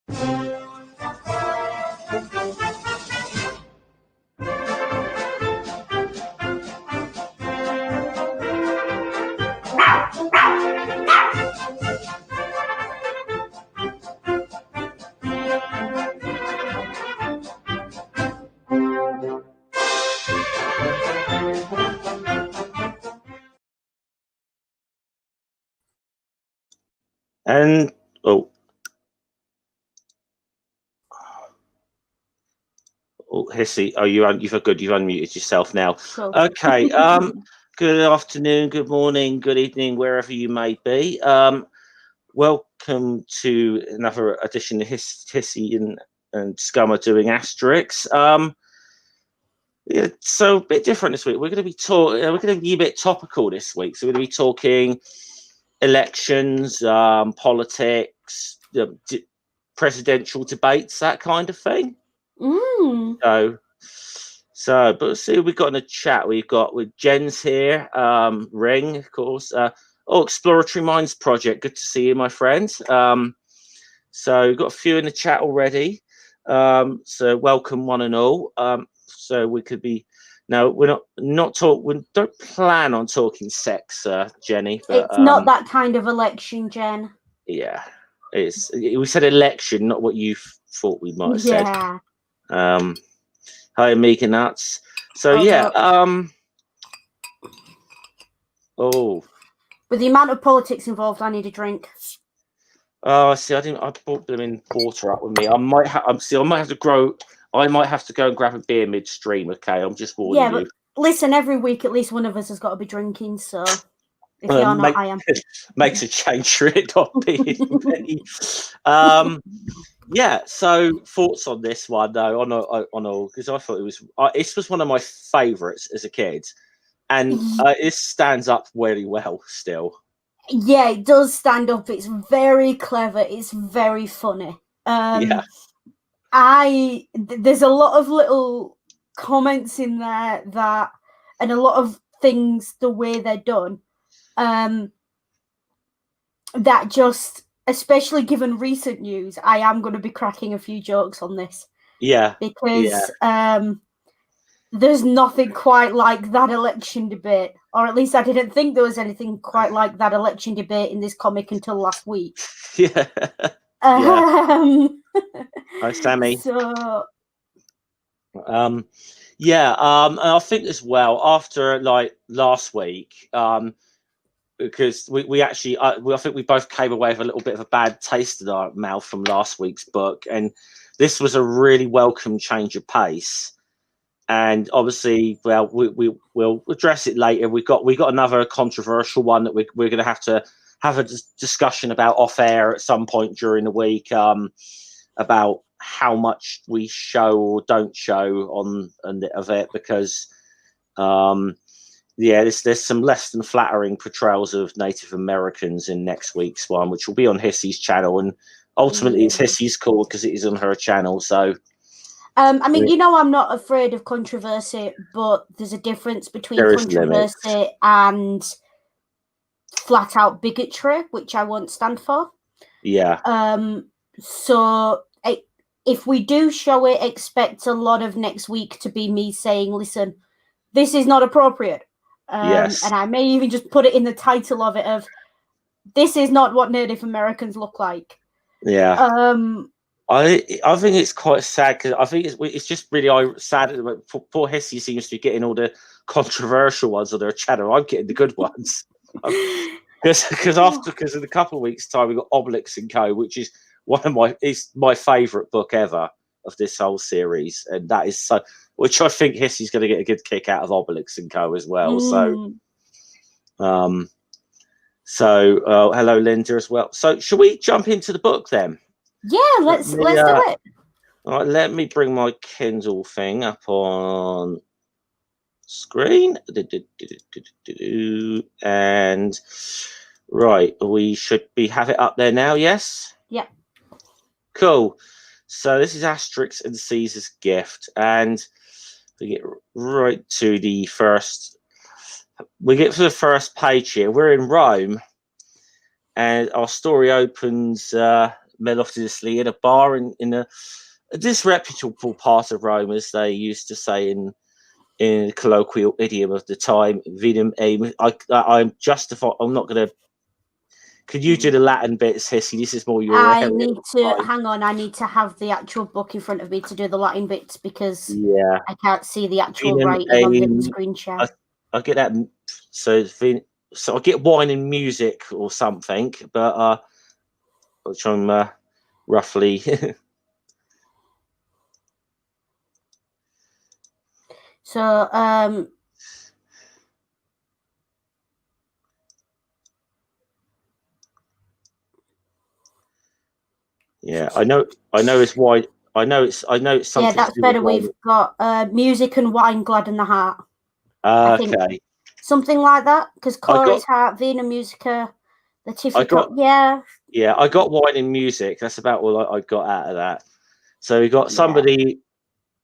And Hissy, you've unmuted yourself now. Cool. Okay. Good afternoon, good morning, good evening, wherever you may be. Welcome to another edition of Hissy and Scum are doing Asterix. Yeah, so a bit different this week. We're going to be a bit topical this week. So we're going to be talking elections, politics, presidential debates, that kind of thing. So, but see, we've got in the chat. We've got with Jen's here, Ring, of course. Exploratory Minds Project. Good to see you, my friend. So we've got a few in the chat already. So welcome one and all. So we could be. No, we don't plan on talking sex, Jenny. But, it's not that kind of election, Jen. Yeah, we said election, not what you thought we might have said. Hi, Amiga Nuts. So with the amount of politics involved, I need a drink. Oh, see, I brought them in water up with me. I might have to go and grab a beer midstream. Okay, I'm just warning you. But listen, every week at least one of us has got to be drinking. So if you're not, I am. Makes a change for it not being me. Yeah. So thoughts on this one though, on all, because I thought this was one of my favourites as a kid, and it stands up very well still. Yeah, it does stand up. It's very clever. It's very funny. There's a lot of little comments in there and a lot of things, the way they're done, that just, especially given recent news, I am going to be cracking a few jokes on this. Yeah. Because there's nothing quite like that election debate, or at least I didn't think there was anything quite like that election debate in this comic until last week. Yeah. Hi, Sammy. So, and I think as well after like last week, because we actually, I think we both came away with a little bit of a bad taste in our mouth from last week's book, and this was a really welcome change of pace. And obviously, well, we'll address it later. We got another controversial one that we're going to have a discussion about off air at some point during the week, about how much we show or don't show on of it, because there's some less than flattering portrayals of Native Americans in next week's one, which will be on Hissy's channel, and ultimately it's Hissy's call because it is on her channel. So. I mean, I'm not afraid of controversy, but there's a difference between controversy and flat out bigotry, which I won't stand for. Yeah. So if we do show it, expect a lot of next week to be me saying, listen, this is not appropriate. Yes. And I may even just put it in the title of it of, this is not what Native Americans look like. Yeah. I think it's quite sad, because I think it's just really sad that poor Hissy seems to be getting all the controversial ones on their channel. I'm getting the good ones. Because in a couple of weeks' time we got Obelix and Co., which is my favourite book ever of this whole series, and that is so. Which I think Hissy's going to get a good kick out of Obelix and Co. as well. So, hello Linda as well. So, should we jump into the book then? Yeah, let's do it. All right, let me bring my Kindle thing up on screen. And right, we should have it up there now, yes? Yeah. Cool. So this is Asterix and Caesar's Gift, and we get right to the first. We get to the first page here. We're in Rome, and our story opens melodiously in a bar in a disreputable part of Rome, as they used to say in the colloquial idiom of the time. Vidum aim. I'm justified. I'm not going to. Could you do the Latin bits, Hissy? This is more your I area. need to hang on. I need to have the actual book in front of me to do the Latin bits because I can't see the actual writing on the screen share. I get that. So I get wine and music or something, but which I'm roughly. So yeah, I know it's wide. I know it's something. Yeah, that's better. We've got music and wine gladden the heart. Okay. Something like that, because Chorus Heart, Vina Musica, the Tiffany. Yeah, I got wine and music. That's about all I got out of that. So we got somebody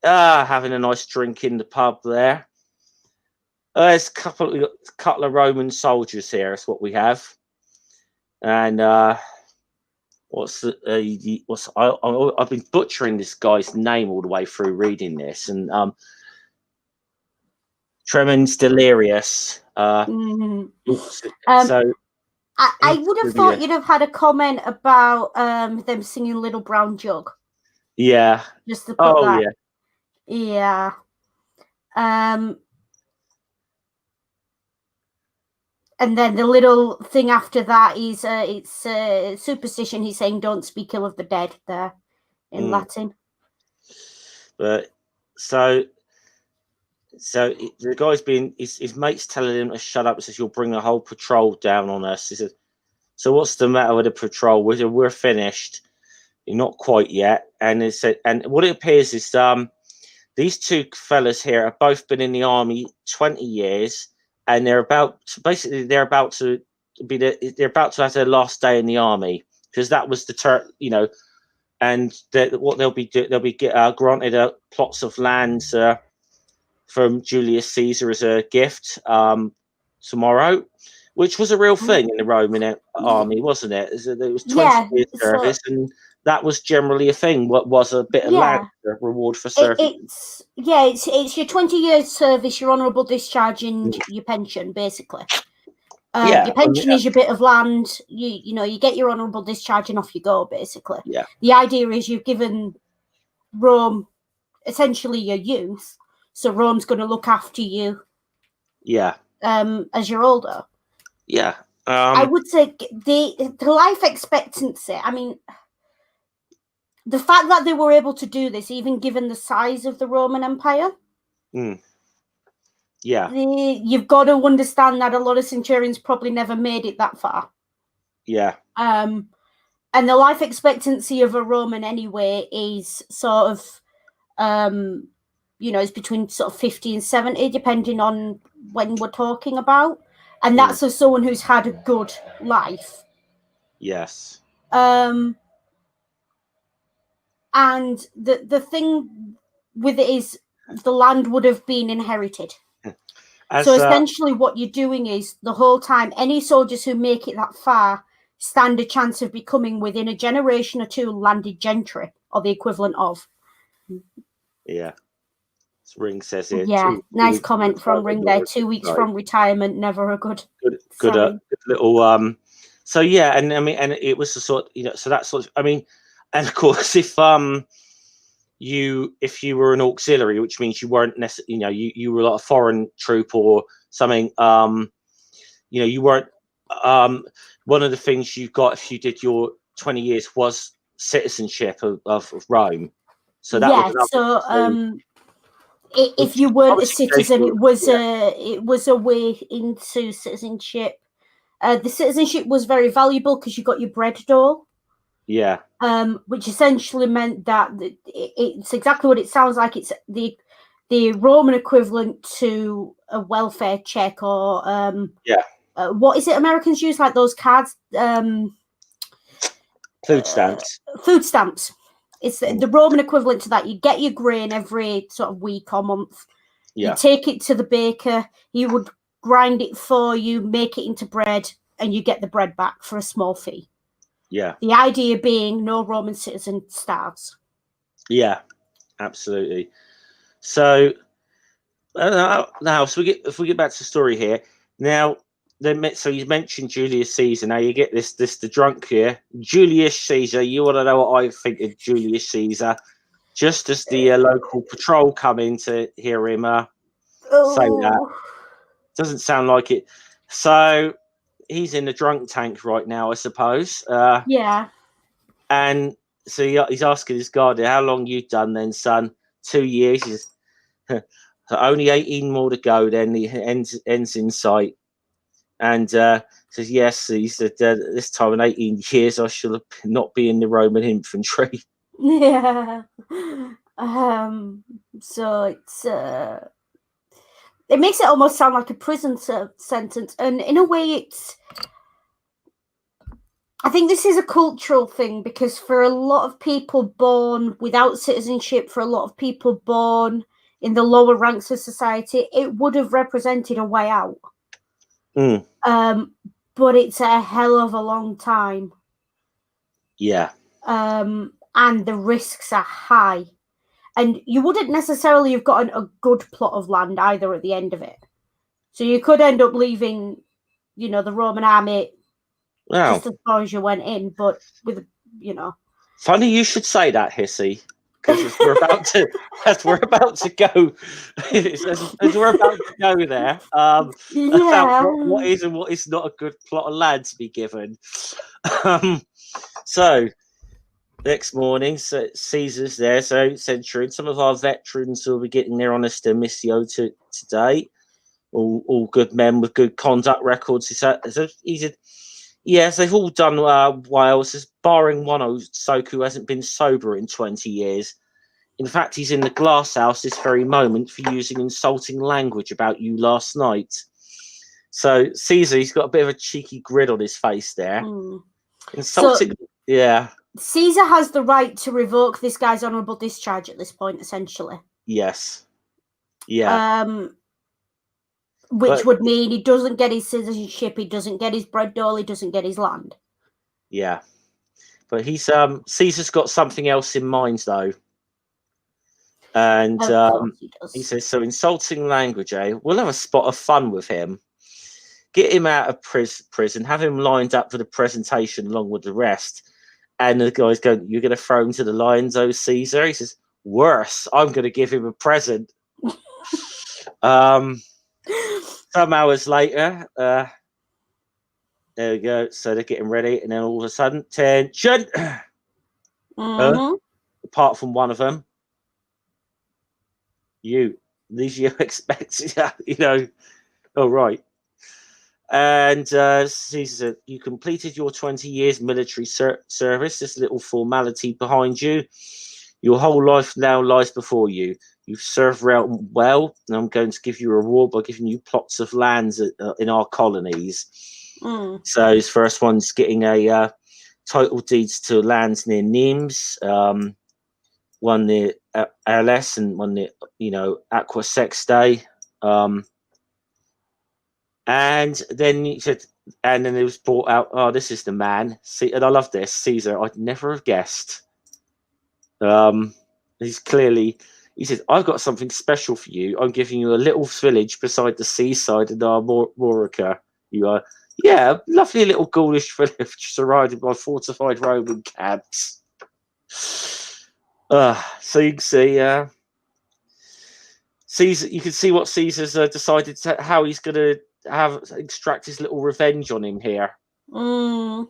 having a nice drink in the pub there. There's a couple of Roman soldiers here. That's what we have. And I've been butchering this guy's name all the way through reading this, and Tremens Delirious. So I would have thought you'd have had a comment about them singing Little Brown Jug. Yeah. Just to put that. Yeah. And then the little thing after that is it's superstition. He's saying, "Don't speak ill of the dead." There in Latin. But so the guy's been his mate's telling him to shut up. He says, "You'll bring a whole patrol down on us." He says, "So what's the matter with the patrol? We're finished. You're not quite yet." And it said, and what it appears is these two fellas here have both been in the army 20 years, and they're about to have their last day in the army, because that was the and what they'll be granted plots of land from Julius Caesar as a gift tomorrow, which was a real thing in the Roman army, wasn't it? It was 20 years service, and that was generally a thing. What was a bit of land reward for service? It's your 20 years service, your honourable discharge, and your pension, basically. Your pension is your bit of land. You get your honourable discharge and off you go, basically. Yeah. The idea is you've given Rome essentially your youth, so Rome's going to look after you. Yeah. As you're older. Yeah. I would say the life expectancy. I mean, the fact that they were able to do this, even given the size of the Roman Empire. Yeah. You've got to understand that a lot of centurions probably never made it that far. Yeah. And the life expectancy of a Roman anyway is sort of, is between sort of 50 and 70, depending on when we're talking about. And that's as someone who's had a good life. Yes. And the thing with it is the land would have been inherited. So essentially what you're doing is the whole time, any soldiers who make it that far stand a chance of becoming, within a generation or two, landed gentry, or the equivalent of. Yeah. Ring says here. Yeah, nice comment from Ring there. 2 weeks from retirement, never a good little so yeah, and I mean, and it was the sort, so that sort of, I mean, and of course if you were an auxiliary, which means you weren't necessarily, you were like a foreign troop or something, you weren't, one of the things you got if you did your 20 years was citizenship of Rome. So that was if you weren't a citizen, it was a way into citizenship. The citizenship was very valuable because you got your bread dole. Yeah. Which essentially meant that it's exactly what it sounds like. It's the Roman equivalent to a welfare check, or what is it Americans use, like those cards? Food stamps. Food stamps. It's the Roman equivalent to that. You get your grain every sort of week or month. Yeah. You take it to the baker. He would grind it for you, make it into bread, and you get the bread back for a small fee. Yeah. The idea being no Roman citizen starves. Yeah, absolutely. So now, so if we get back to the story here now, so you mentioned Julius Caesar. Now you get the drunk here, Julius Caesar. You want to know what I think of Julius Caesar? Just as the local patrol come in to hear him say that, doesn't sound like it. So he's in the drunk tank right now, I suppose. Yeah. And so he's asking his guard, "How long you done then, son?" 2 years. He's only 18 more to go. Then the ends in sight, and says, "Yes." He said, "This time in 18 years, I shall not be in the Roman infantry." Yeah. So it makes it almost sound like a prison sentence, and in a way, I think this is a cultural thing, because for a lot of people born without citizenship, for a lot of people born in the lower ranks of society, it would have represented a way out. Mm. But it's a hell of a long time. Yeah. And the risks are high. And you wouldn't necessarily have gotten a good plot of land either at the end of it. So you could end up leaving, the Roman army just as far as you went in, but with, Funny you should say that, Hissy, because as we're about to go, as we're about to go there, about what is and what is not a good plot of land to be given. So next morning, so Caesar's there, so Centurion. Some of our veterans will be getting their honesta missio today. All good men with good conduct records. He said, yes, they've all done well, barring one Soak who hasn't been sober in 20 years. In fact, he's in the glass house this very moment for using insulting language about you last night. So Caesar, he's got a bit of a cheeky grin on his face there. Insulting, yeah. Caesar has the right to revoke this guy's honourable discharge at this point, essentially. Yes. Yeah. Which would mean he doesn't get his citizenship, he doesn't get his bread dole, he doesn't get his land. Yeah. But he's Caesar's got something else in mind though. And he says, so insulting language, eh? We'll have a spot of fun with him. Get him out of prison, have him lined up for the presentation along with the rest. And the guy's going, you're going to throw him to the lions, oh Caesar? He says, worse, I'm going to give him a present. Some hours later, there we go. So they're getting ready, and then all of a sudden, tension. Apart from one of them, these you expect, all right. And Caesar said, you completed your 20 years military service, this little formality behind you. Your whole life now lies before you. You've served well, and I'm going to give you a reward by giving you plots of lands in our colonies. So his first one's getting a title deeds to lands near Nimes, one near Asterix, and one near, Aqua Sextae. And then he said, and then it was brought out, oh, this is the man. See, and I love this, Caesar. I'd never have guessed. He's clearly, he said, I've got something special for you. I'm giving you a little village beside the seaside in Armorica. You are, yeah, a lovely little Gaulish village surrounded by fortified Roman camps. So you can see, Caesar. You can see what Caesar's decided how he's going to extract his little revenge on him here. Gonna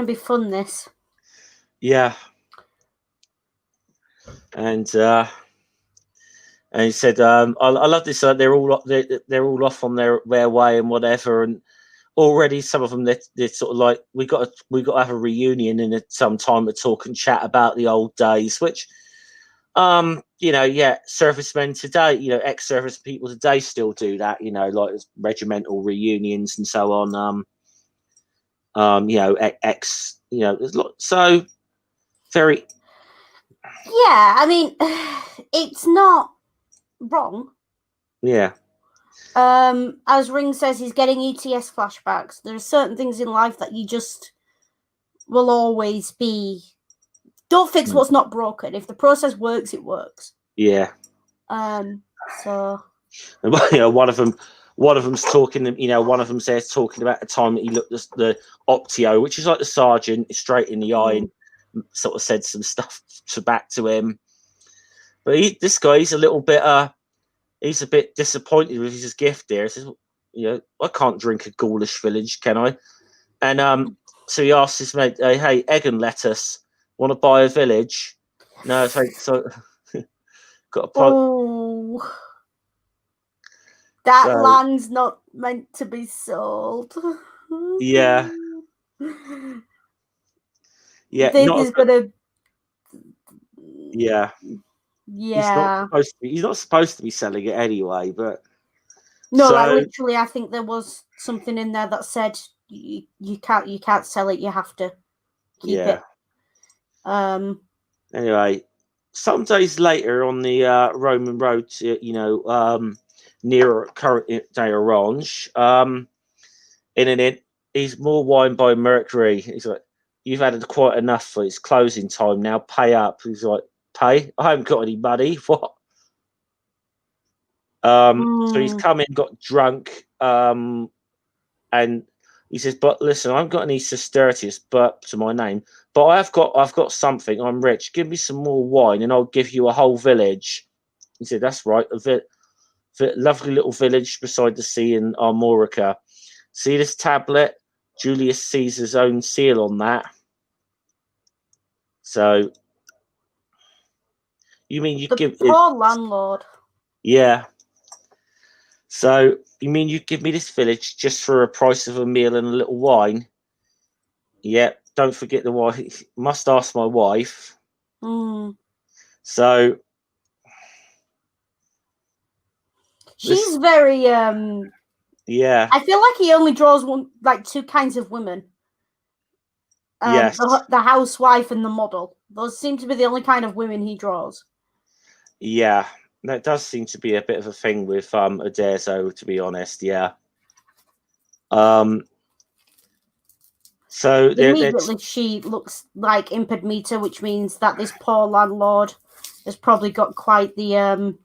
be fun, this. Yeah. And he said, I love this. They're all off on their way and whatever. And already some of them they're sort of like, we got to have a reunion in some time to talk and chat about the old days, which servicemen today, ex-service people today still do that, like regimental reunions and so on. There's so very. Yeah, I mean, it's not wrong. Yeah. As Ring says, he's getting ETS flashbacks. There are certain things in life that you just will always be. Don't fix what's not broken. If the process works, it works. Yeah. So. One of them's talking. One of them's there talking about the time that he looked at the Optio, which is like the sergeant, straight in the eye, and sort of said some stuff back to him. But this guy, he's a little bit. He's a bit disappointed with his gift there. He says, I can't drink a ghoulish village, can I? And so he asks his mate, hey, egg and lettuce, want to buy a village? No, thanks. So got a that land's not meant to be sold. Yeah. Yeah. This is gonna. Yeah. Yeah. He's not supposed to be selling it anyway, but no, like literally, I think there was something in there that said you can't sell it. You have to keep it. Anyway, some days later on the Roman road to near current day Orange, in an inn, he's more wine by Mercury. He's like, you've had quite enough for it's closing time now. Pay up. He's like, pay? I haven't got any money. What? So he's come in, got drunk, and he says, but listen, I haven't got any sestertius but to my name, but I've got something. I'm rich. Give me some more wine and I'll give you a whole village. He said, that's right. A lovely little village beside the sea in Armorica. See this tablet? Julius Caesar's own seal on that. So you mean you give poor landlord? Yeah. So you mean you give me this village just for a price of a meal and a little wine? Yeah. Don't forget the wife. Must ask my wife. So she's very yeah. I feel like he only draws two kinds of women. Yes. The housewife and the model. Those seem to be the only kind of women he draws. Yeah, that does seem to be a bit of a thing with Uderzo, to be honest. Yeah. So immediately she looks like impedimenta, which means that this poor landlord has probably got quite the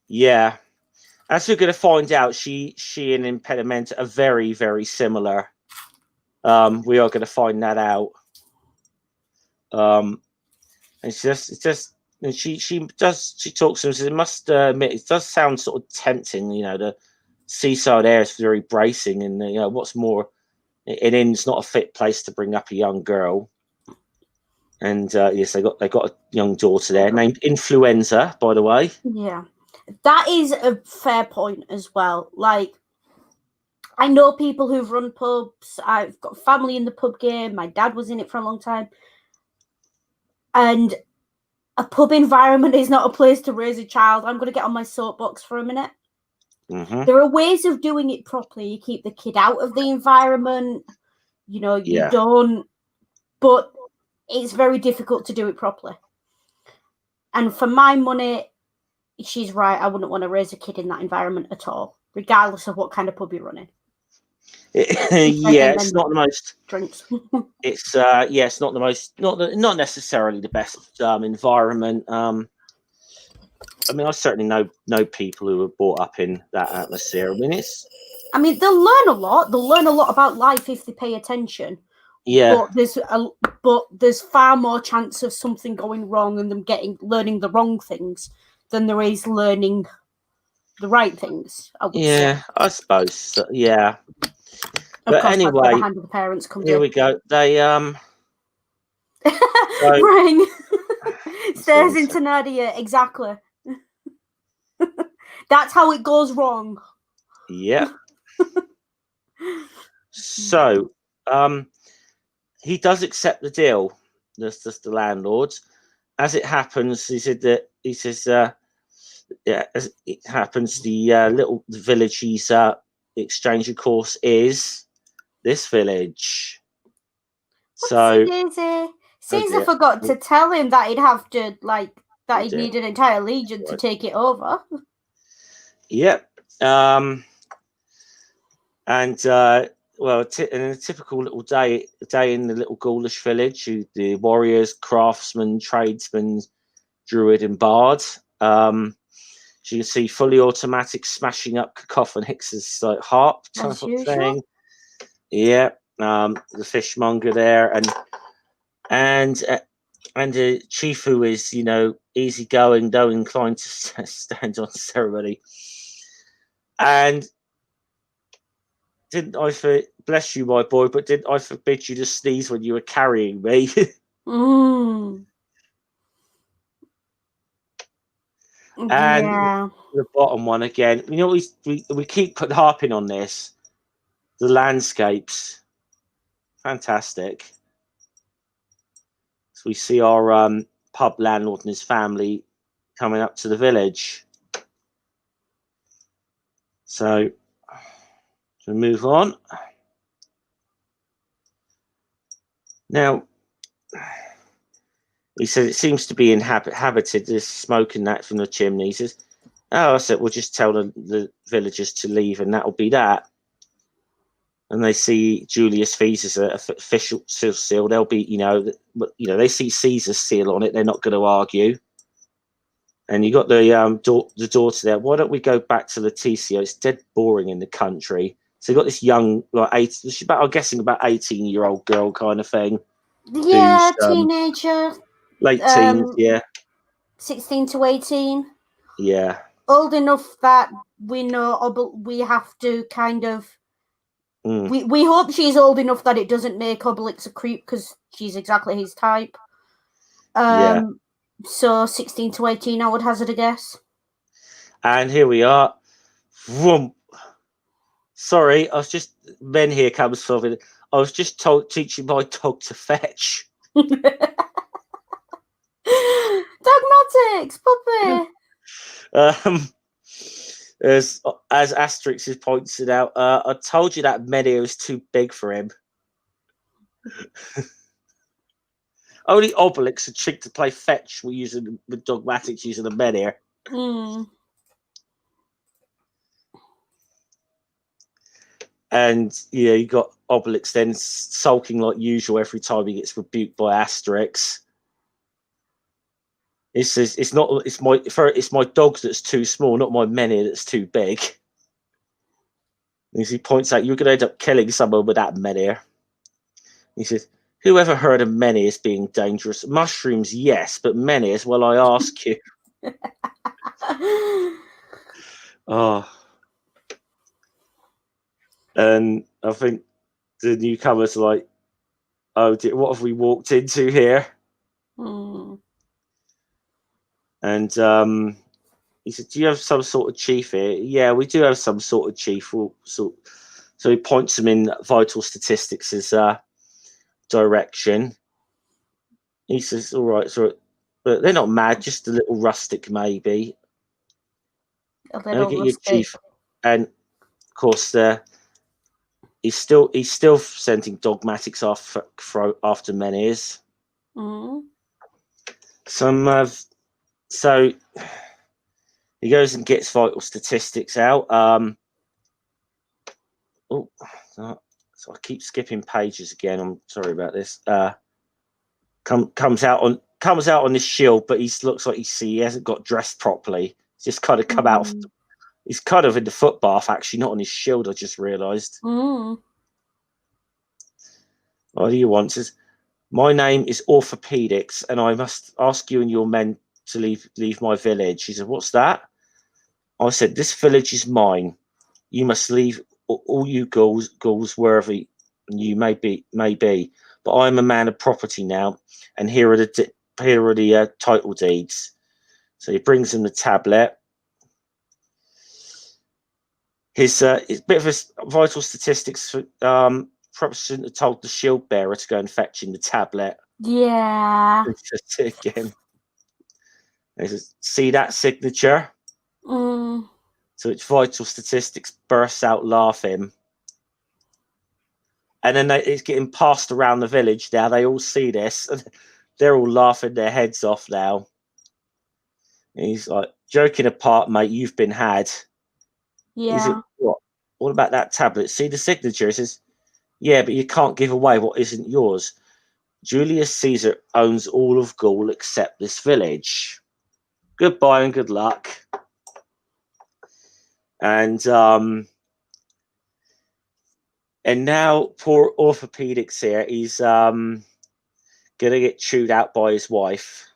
Yeah. As we're going to find out, she and impedimenta are very, very similar. We are going to find that out. It's just and she talks to him. Says, it must admit, it does sound sort of tempting. The seaside air is very bracing, and what's more, an inn's not a fit place to bring up a young girl. And yes, they got a young daughter there named Influenza, by the way. Yeah, that is a fair point as well. Like, I know people who've run pubs. I've got family in the pub game. My dad was in it for a long time. And a pub environment is not a place to raise a child. I'm going to get on my soapbox for a minute. Mm-hmm. There are ways of doing it properly. You keep the kid out of the environment. You don't. But it's very difficult to do it properly. And for my money, she's right. I wouldn't want to raise a kid in that environment at all, regardless of what kind of pub you're running. It's not the most drinks. It's it's not the most, not necessarily the best environment. I mean, I certainly know people who were brought up in that atmosphere. I mean, they'll learn a lot. They'll learn a lot about life if they pay attention. Yeah, but there's far more chance of something going wrong and them learning the wrong things than there is learning the right things. I would say. I suppose. So, yeah. Of course, anyway, that's where the hand of the parents comes in. Here we go. They ring stares into Nadia. Exactly. That's how it goes wrong. Yeah. So, he does accept the deal. That's just the landlord. As it happens, he says, as it happens, the little village he's exchanging course is this village. Caesar forgot to tell him that he'd have to he'd need an entire legion to take it over. Yep. And well, in a typical little day in the little Gaulish village, the warriors, craftsmen, tradesmen, druid, and bard. So you can see fully automatic smashing up Cacophonix's like harp type As of usual. thing. Yeah, the fishmonger there, and a chief who is, you know, easygoing, though inclined to stand on ceremony. And didn't I bless you, my boy, but didn't I forbid you to sneeze when you were carrying me? Mm. And Yeah. the bottom one again. You know, we keep harping on this. The landscapes, fantastic. So we see our pub landlord and his family coming up to the village. So we move on. Now, he says it seems to be inhabited. There's smoke and that from the chimney. He says, "Oh," I said, "we'll just tell the villagers to leave, and that'll be that." And they see Julius Caesar's official seal. They'll be, they see Caesar's seal on it. They're not going to argue. And you got the daughter there. Why don't we go back to Leticia? It's dead boring in the country. So you got this young, like I'm guessing about 18-year-old girl kind of thing. Yeah, Who's teenager. late teens, yeah. 16 to 18. Yeah. Old enough that we know, but we have to kind of. We hope she's old enough that it doesn't make Obelix a creep because she's exactly his type. Yeah. So 16 to 18, I would hazard a guess. And here we are. Vroom. Sorry, I was just Ben here comes from. I was just teaching my dog to fetch. Dogmatics, puppy. As Asterix has pointed out, I told you that Menhir was too big for him. Only Obelix and Chink to play fetch with Dogmatics using the Menhir. And yeah, you got Obelix then sulking like usual every time he gets rebuked by Asterix. He says it's my dog that's too small, not my Menhir that's too big. As he points out, you're going to end up killing someone with that Menhir. He says, "Who ever heard of Menhirs being dangerous? Mushrooms, yes, but Menhirs, well, I ask you." Oh. And I think the newcomers are like, "Oh dear, what have we walked into here?" And he said, "Do you have some sort of chief here?" "Yeah, we do have some sort of chief." So he points him in vital statistics' direction. He says, "All right, so but they're not mad, just a little rustic, maybe." A little Get rustic. your chief, and of course, he's still sending dogmatics after Menhirs. So he goes and gets vital statistics out. So I keep skipping pages again. I'm sorry about this. Comes out on this shield, but he looks like he hasn't got dressed properly. He's just kind of come out. He's kind of in the foot bath, actually, not on his shield. I just realised. What do you want? Says, "My name is Orthopedics, and I must ask you and your men to leave my village." He said, "What's that?" I said, "This village is mine. You must leave, all you ghouls wherever you may be. But I am a man of property now, and here are the title deeds." So he brings him the tablet. His bit of his vital statistics. Perhaps shouldn't have told the shield bearer to go and fetch him the tablet. Yeah. Again. He says, "See that signature?" So its vital statistics bursts out laughing. And then it's getting passed around the village now. They all see this. And they're all laughing their heads off now. And he's like, "Joking apart, mate, you've been had." Yeah. He said, "What? What about that tablet? See the signature?" He says, Yeah, but you can't give away what isn't yours. Julius Caesar owns all of Gaul except this village. Goodbye and good luck. And now poor Orthopedics here, he's gonna get chewed out by his wife.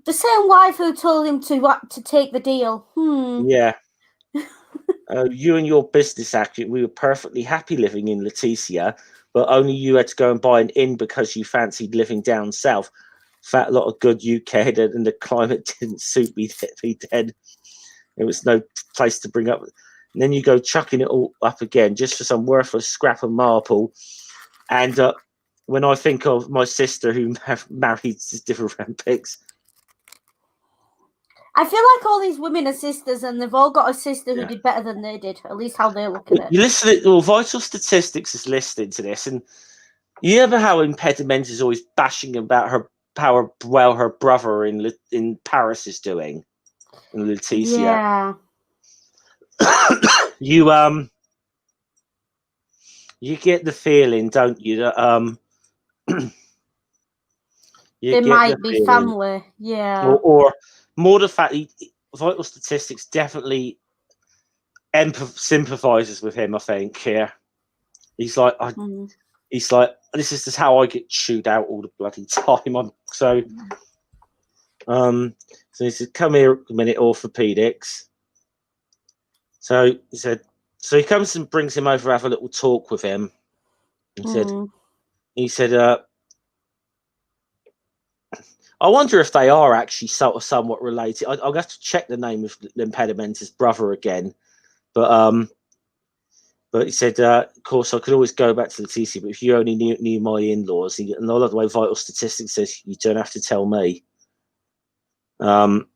The same wife who told him to take the deal. Yeah. You and your business action, we were perfectly happy living in Leticia, but only you had to go and buy an inn because you fancied living down south. Fat lot of good UK and the climate didn't suit me then. There was no place to bring up. And then you go chucking it all up again just for some worthless scrap of marble. And when I think of my sister who married different pigs, I feel like all these women are sisters, and they've all got a sister who did better than they did. At least how they look at it. You listen to Vital Statistics is listening to this, and you ever how Impediment is always bashing about how well her brother in Paris is doing in Leticia. Yeah. You get the feeling, don't you, that they might be family. Yeah. Or more the fact Vital Statistics definitely sympathizes with him. I think here he's like, he's like, this is just how I get chewed out all the bloody time. So he said, come here a minute, Orthopedics. So he said, so he comes and brings him over to have a little talk with him. He said, I wonder if they are actually sort of somewhat related. I'll have to check the name of Impediment's brother again. But he said, of course, I could always go back to the TC, but if you only knew my in-laws, and I love the way Vital Statistics says, you don't have to tell me. The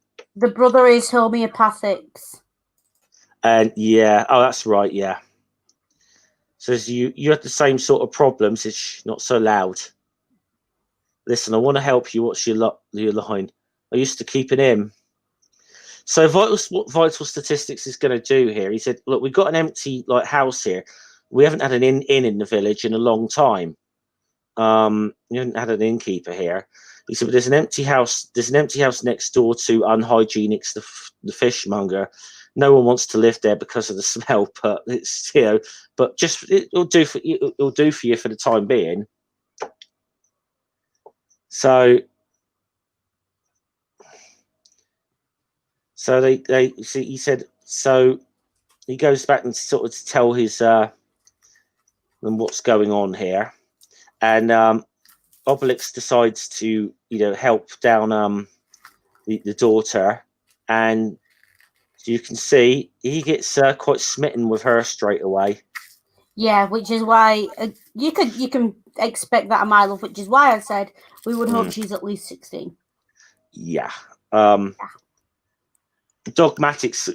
brother is homeopathics. And yeah, oh, that's right, yeah. Says you had the same sort of problems. It's not so loud. Listen, I want to help you. What's your line? I used to keep an in. So what Vital Statistics is going to do here, he said, look, we've got an empty house here. We haven't had an inn in the village in a long time. You haven't had an innkeeper here. He said, but there's an empty house. There's an empty house next door to Unhygienics, the fishmonger. No one wants to live there because of the smell, but it's but just it'll do for you for the time being. So they see. He said so. He goes back and sort of tell his them what's going on here, and Obelix decides to help down the daughter, and you can see he gets quite smitten with her straight away. Yeah, which is why you can expect that of my love, which is why I said we would hope she's at least 16. Yeah. Dogmatics,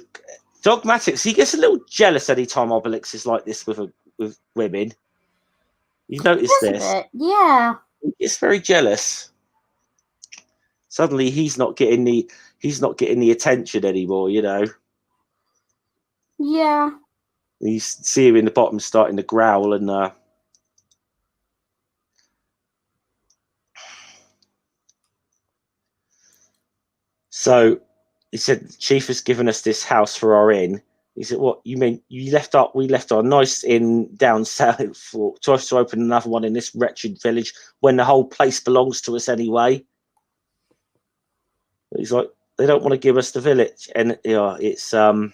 he gets a little jealous anytime Obelix is like this with women. You notice this? Yeah. He gets very jealous. Suddenly he's not getting the attention anymore, Yeah. You see him in the bottom starting to growl and so he said, the chief has given us this house for our inn. He said, what you mean we left our nice inn down south for us to open another one in this wretched village when the whole place belongs to us anyway? He's like, they don't want to give us the village, and it's so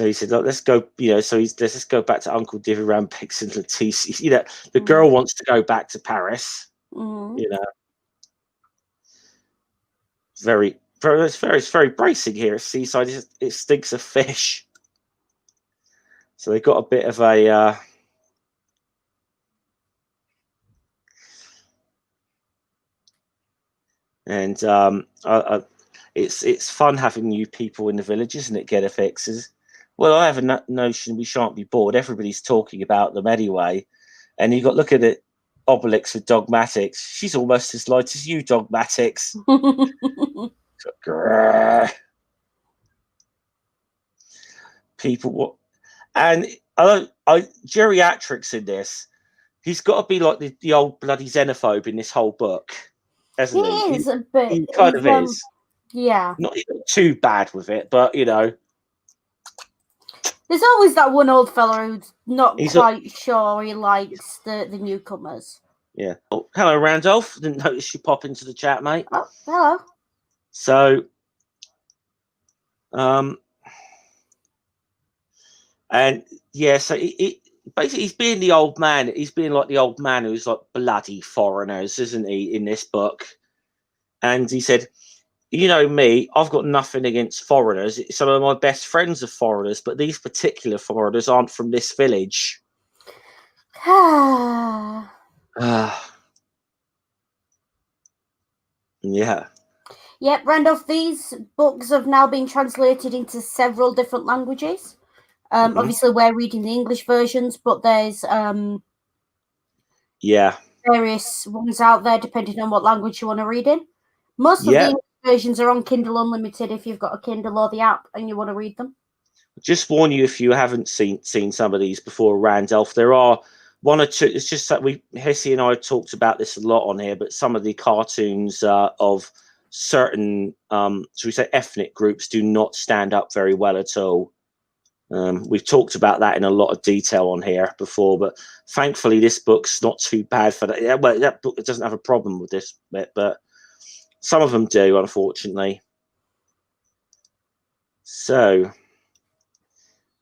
he said, look, let's go, so let's just go back to Uncle Divvy around Pigs and Leticia. The girl wants to go back to Paris. It's very bracing here at Seaside. It stinks of fish. So they got a bit of a and it's fun having new people in the village, isn't it? Get fixes. Well, I have a notion we shan't be bored. Everybody's talking about them anyway, and you got look at it. Obelix with Dogmatics. She's almost as light as you, Dogmatics. People, what? And geriatrics in this, he's got to be like the old bloody xenophobe in this whole book, hasn't he? He is, but He kind of is. Yeah. Not too bad with it, but you know. There's always that one old fella who's not quite sure he likes the newcomers. Yeah. Oh, hello, Randolph. Didn't notice you pop into the chat, mate. Oh, hello. So, and yeah, so basically he's being the old man. He's being like the old man who's like bloody foreigners, isn't he, in this book? And he said, you know me, I've got nothing against foreigners. Some of my best friends are foreigners, but these particular foreigners aren't from this village. Yeah. Yep, Randolph, these books have now been translated into several different languages. Obviously, we're reading the English versions, but there's various ones out there depending on what language you want to read in. Most of the English versions are on Kindle Unlimited if you've got a Kindle or the app and you want to read them. Just warn you, if you haven't seen some of these before, Randolph, there are one or two. It's just that Hissy and I talked about this a lot on here, but some of the cartoons of certain, should we say, ethnic groups do not stand up very well at all. We've talked about that in a lot of detail on here before, but thankfully this book's not too bad for that. Well, that book doesn't have a problem with this bit, but some of them do, unfortunately. So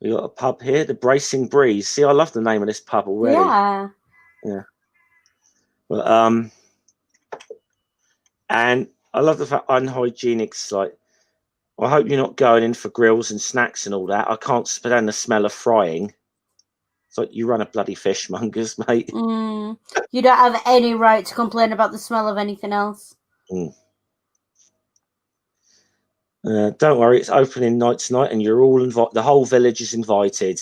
we got a pub here, the Bracing Breeze. See, I love the name of this pub already. Yeah. Well, and I love the fact unhygienic's like, I hope you're not going in for grills and snacks and all that. I can't stand the smell of frying. It's like, you run a bloody fishmongers, mate. You don't have any right to complain about the smell of anything else. Don't worry, it's opening night tonight, and you're all invited. The whole village is invited.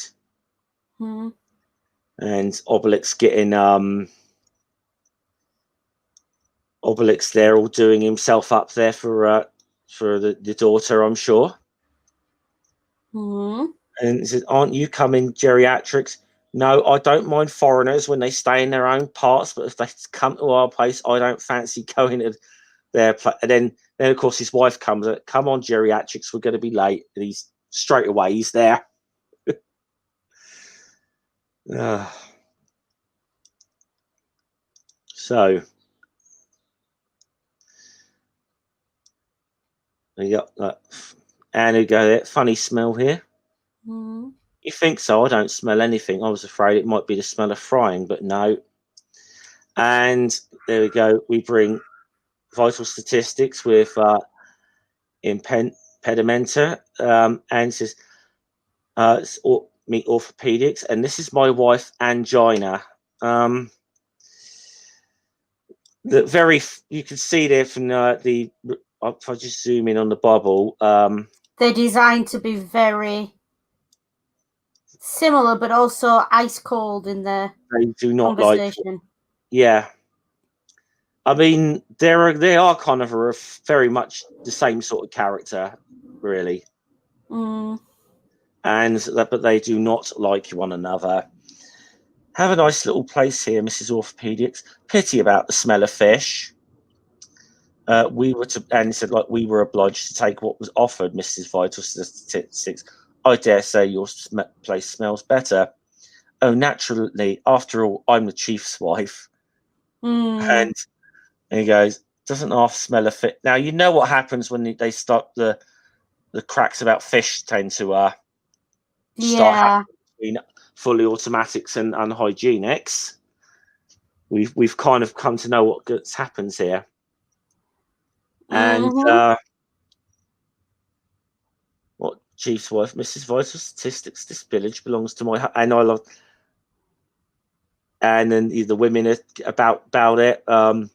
And Obelix getting Obelix there, all doing himself up there for the daughter, I'm sure. And he said, "Aren't you coming, geriatrics?" No, I don't mind foreigners when they stay in their own parts, but if they come to our place, I don't fancy going to their place. And then of course his wife comes. Come on, geriatrics, we're going to be late. And he's straight away. He's there. So you got that, and you go there. Funny smell here. You think so? I don't smell anything. I was afraid it might be the smell of frying, but no. And there we go. We bring vital statistics with impedimenta, and says meet orthopedics, and this is my wife Angina. You can see there from if I just zoom in on the bubble, they're designed to be very similar, but also ice cold in their conversation. I mean, they are kind of very much the same sort of character, really. But they do not like one another. Have a nice little place here, Mrs. Orthopedics. Pity about the smell of fish. We were obliged to take what was offered, Mrs. Vital Statistics. I dare say your place smells better. Oh, naturally. After all, I'm the chief's wife. And he goes, doesn't half smell of fish. Now, you know what happens when they start the cracks about fish tend to start happening between fully automatics and unhygienics. We've kind of come to know what happens here. And what chief's wife, Mrs. Vital Statistics, this village belongs to my and I love. And then the women are about it. And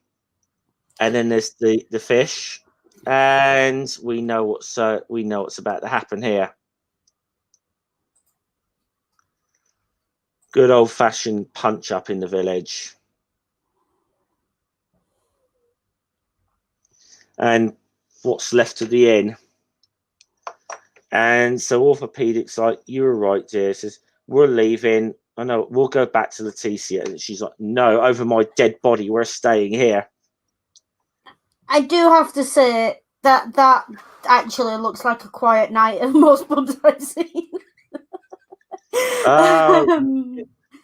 then there's the fish, and we know what's about to happen here. Good old fashioned punch up in the village. And what's left of the inn. And so orthopedics like, you were right, dear. Says, we're leaving. I know, we'll go back to Leticia. And she's like, no, over my dead body, we're staying here. I do have to say that actually looks like a quiet night of most pubs I've seen.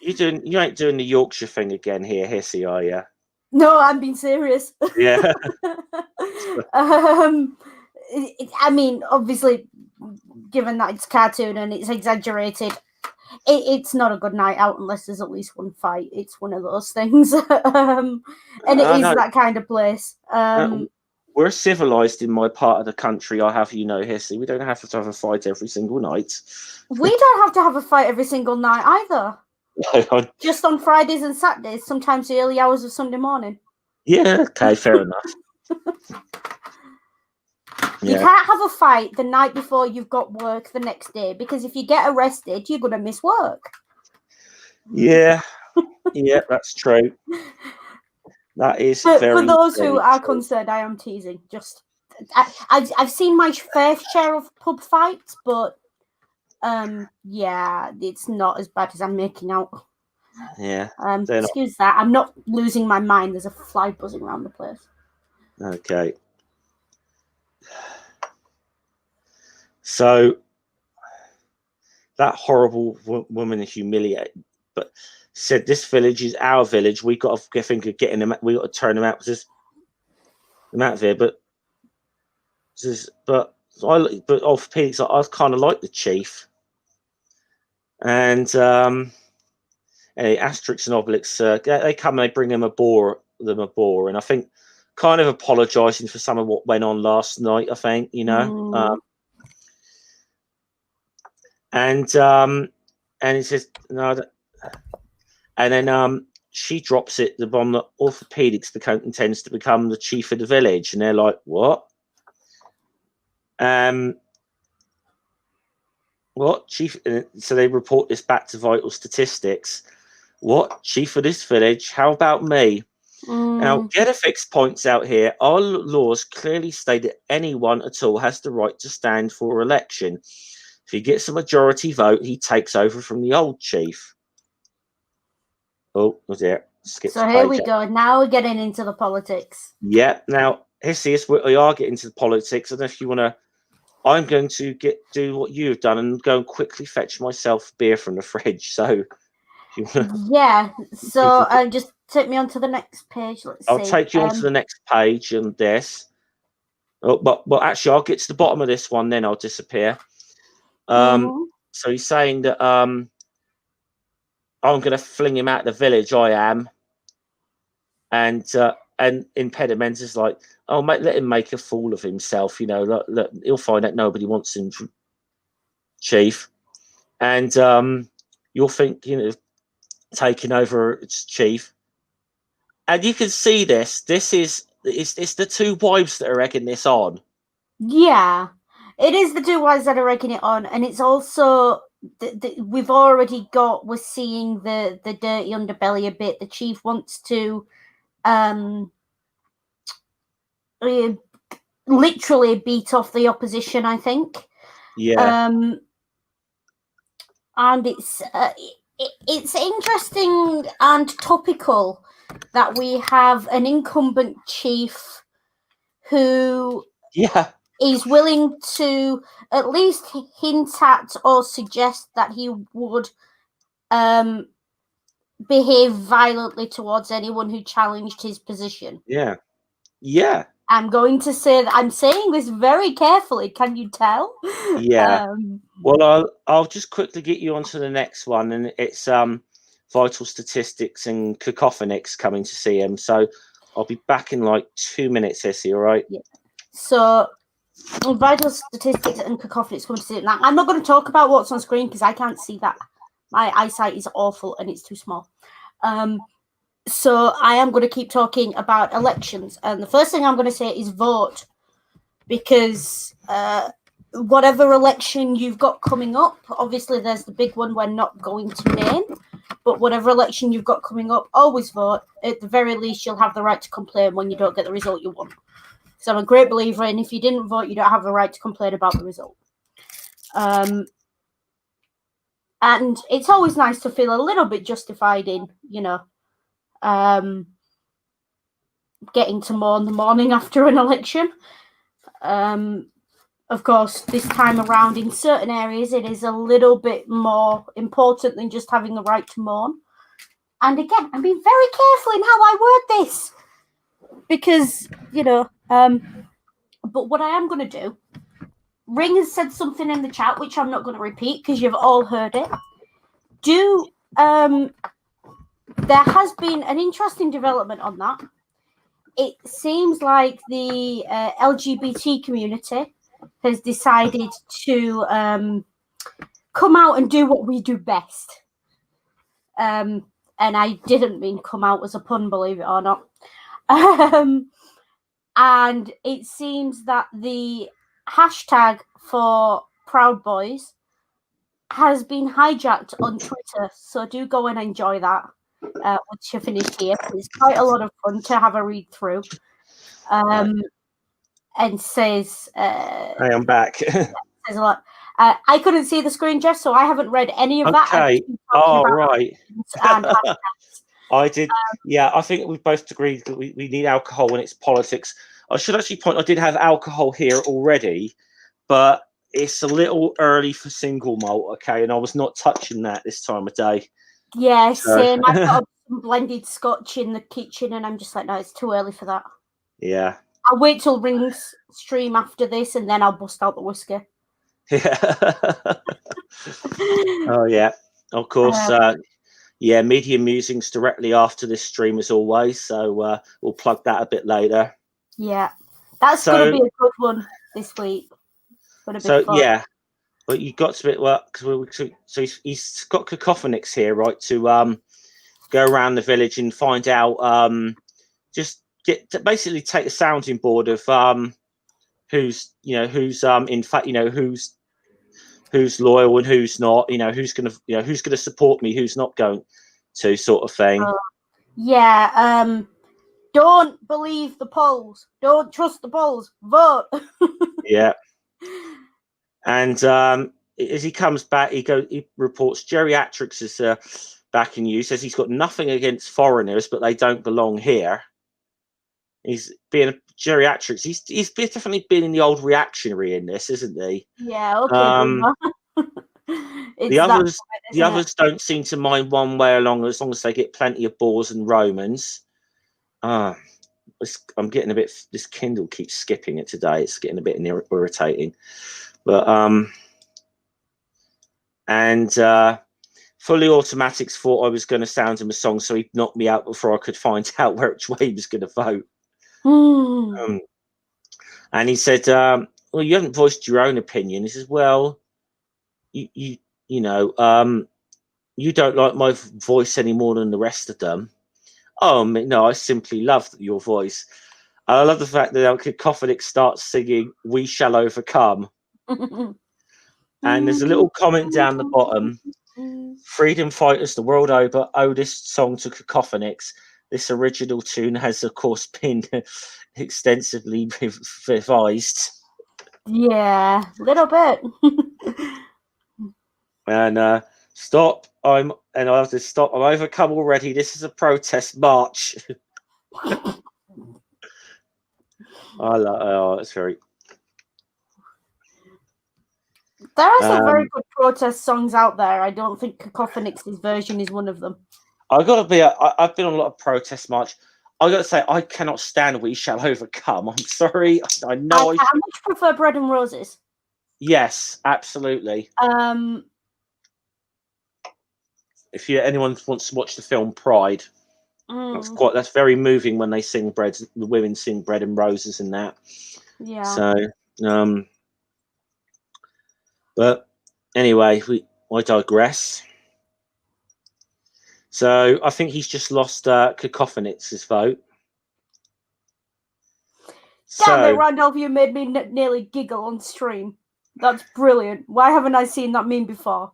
You ain't doing the Yorkshire thing again here, Hissy, are you? No, I'm being serious. Yeah. I mean, obviously, given that it's cartoon and it's exaggerated, it's not a good night out unless there's at least one fight. It's one of those things. And it is that kind of place. We're civilized in my part of the country, I have Hissy. We don't have to have a fight every single night. We don't have to have a fight every single night either. Just on Fridays and Saturdays, sometimes the early hours of Sunday morning. Yeah, okay, fair enough. You can't have a fight the night before you've got work the next day, because if you get arrested, you're going to miss work. Yeah, yeah, that's true. That is for very those very who are true. concerned, I am teasing. Just I've seen my fair share of pub fights, but yeah, it's not as bad as I'm making out. Yeah. Excuse that. I'm not losing my mind. There's a fly buzzing around the place. Okay. So that horrible woman humiliated, but said this village is our village. We got to think of getting them. We got to turn them out. Them out of here. But orthopedics, I kind of like the chief. And anyway, Asterix and Obelix, they come and they bring them a boar, and I think kind of apologising for some of what went on last night. I think and he says no, and then she drops it the bomb that orthopedics intends to become the chief of the village, and they're like, what? What chief? So they report this back to Vital Statistics. What, chief of this village? How about me? Now, Getafix points out here, our laws clearly state that anyone at all has the right to stand for election. If he gets a majority vote, he takes over from the old chief. Oh, was it? So here we go. Now we're getting into the politics. Yeah. Now, Hissy, we are getting into the politics. And if you want to, I'm going to do what you've done and go and quickly fetch myself beer from the fridge. So, yeah. So just take me on to the next page. I'll take you on to the next page on this. Oh, but actually, I'll get to the bottom of this one, then I'll disappear. So he's saying that I'm going to fling him out of the village. I am, and Impediment is like, oh, mate, let him make a fool of himself. Look, he'll find out nobody wants him, chief, and you'll think taking over its chief, and you can see this. It's the two wives that are egging this on. Yeah, it is the two wives that are egging it on, and it's also we're seeing the dirty underbelly a bit. The chief wants to literally beat off the opposition, I think. Yeah. And it's interesting and topical that we have an incumbent chief who is willing to at least hint at or suggest that he would behave violently towards anyone who challenged his position. Yeah. I'm going to say that I'm saying this very carefully. Can you tell? Yeah. Well, I'll just quickly get you onto the next one, and it's Vital Statistics and Cacophonics coming to see him. So I'll be back in like 2 minutes, Hissy, all right? Yeah. So Vital Statistics and Cacophonics coming to see him. Now, I'm not going to talk about what's on screen because I can't see that. My eyesight is awful and it's too small. So I am going to keep talking about elections. And the first thing I'm going to say is vote. Because whatever election you've got coming up, obviously there's the big one we're not going to name. But whatever election you've got coming up, always vote. At the very least, you'll have the right to complain when you don't get the result you want. So I'm a great believer in if you didn't vote, you don't have the right to complain about the result. And it's always nice to feel a little bit justified in, getting to mourn the morning after an election. Of course, this time around, in certain areas, it is a little bit more important than just having the right to mourn. And again, I'm being very careful in how I word this because, but what I am going to do, Ring has said something in the chat, which I'm not going to repeat because you've all heard it. There has been an interesting development on that. It seems like the LGBT community has decided to come out and do what we do best. And I didn't mean come out as a pun, believe it or not. And it seems that the hashtag for Proud Boys has been hijacked on Twitter. So do go and enjoy that once you're finished here. It's quite a lot of fun to have a read through. And says... hey, I'm back. Says a lot. I couldn't see the screen, Jeff, so I haven't read any of that. Okay. Oh, right. I did. Yeah, I think we both agreed that we need alcohol when it's politics. I should actually point, I did have alcohol here already, but it's a little early for single malt, okay? And I was not touching that this time of day. Yeah, same. I've got some blended scotch in the kitchen, and I'm just like, no, it's too early for that. Yeah. I'll wait till Ring's stream after this, and then I'll bust out the whiskey. Yeah. Oh, yeah. Of course. Yeah, Media Musings directly after this stream as always. So we'll plug that a bit later. Yeah. That's going to be a good one this week. So, yeah. But you got to bit work. So he's got Cacophonics here, right, to go around the village and find out, just basically take the sounding board of who's in fact, who's loyal and who's not, who's gonna support me, who's not going to, sort of thing. Don't believe the polls, don't trust the polls, vote. Yeah. And as he comes back, he reports geriatrics is back in use. Says he's got nothing against foreigners, but they don't belong here. He's being a geriatrics. He's definitely been in the old reactionary in this, isn't he? Yeah. Okay. The others don't seem to mind one way or long as they get plenty of Boers and Romans. I'm getting a bit. This Kindle keeps skipping it today. It's getting a bit irritating. But Fully Automatics thought I was going to sound him a song, so he knocked me out before I could find out which way he was going to vote. And he said, "Well, you haven't voiced your own opinion." He says, "Well, you don't like my voice any more than the rest of them." Oh no, I simply love your voice. I love the fact that Cacophonics starts singing "We Shall Overcome." And there's a little comment down the bottom. Freedom fighters the world over owe this song to Cacophonics. This original tune has, of course, been extensively revised. Yeah, a little bit. And stop! I have to stop. I'm overcome already. This is a protest march. It's very. There are some very good protest songs out there. I don't think Cacophonics' version is one of them. I've been on a lot of protest march. I got to say, I cannot stand "We Shall Overcome." I'm sorry. I know. I much prefer Bread and Roses. Yes, absolutely. If anyone wants to watch the film Pride, that's very moving when they sing bread. The women sing "Bread and Roses" and that. Yeah. So, but anyway, I digress. So I think he's just lost Cacophonics' vote. Damn it, Randolph, you made me nearly giggle on stream. That's brilliant. Why haven't I seen that meme before?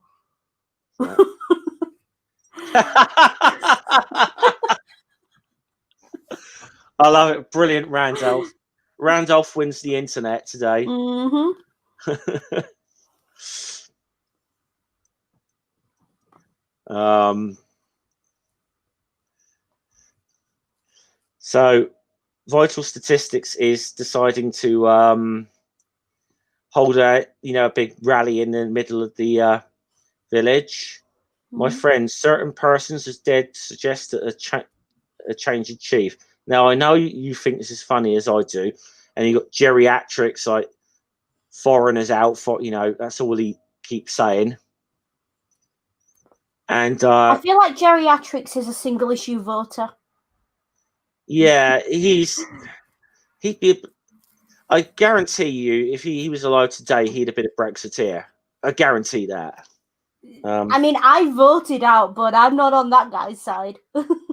I love it. Brilliant, Randolph. Randolph wins the internet today. So Vital Statistics is deciding to hold a big rally in the middle of the village. My friend, certain persons as dead suggest that a change in chief. Now I know you think this is funny as I do, and you got geriatrics like foreigners out for that's all he keeps saying. And I feel like geriatrics is a single issue voter. Yeah, he'd be. I guarantee you, if he was alive today, he'd have been a Brexiteer. I guarantee that. I mean, I voted out, but I'm not on that guy's side.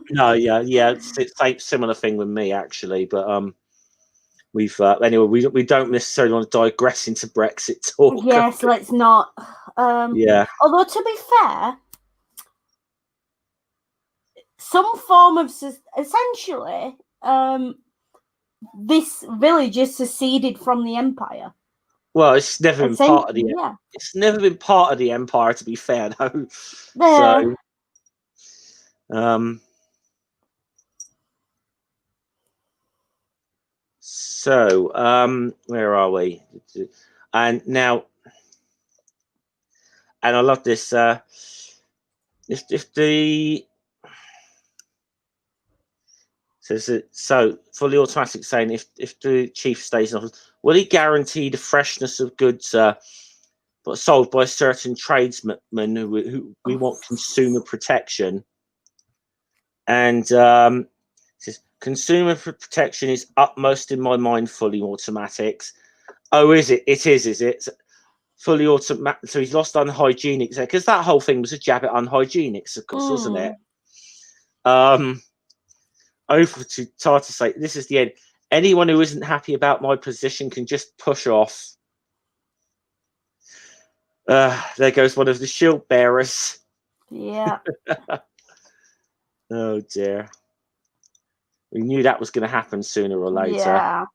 No, yeah, same similar thing with me actually, but we've anyway, we don't necessarily want to digress into Brexit talk. Yes, let's not. Yeah. Although to be fair, some form of essentially, this village is seceded from the empire. Well, it's never been part of the. Yeah. It's never been part of the empire, to be fair, though. Yeah. So, where are we? And now, and I love this. If the so fully automatic saying if the chief stays in office, will he guarantee the freshness of goods but sold by certain tradesmen who we want consumer protection? And says consumer protection is utmost in my mind. Fully automatics. Oh, is it? It is it? Fully automatic. So he's lost unhygienics there because that whole thing was a jab at unhygienics, of course, wasn't it? Over to Tata say, this is the end. Anyone who isn't happy about my position can just push off. There goes one of the shield bearers. Yeah. Oh dear. We knew that was going to happen sooner or later. Yeah.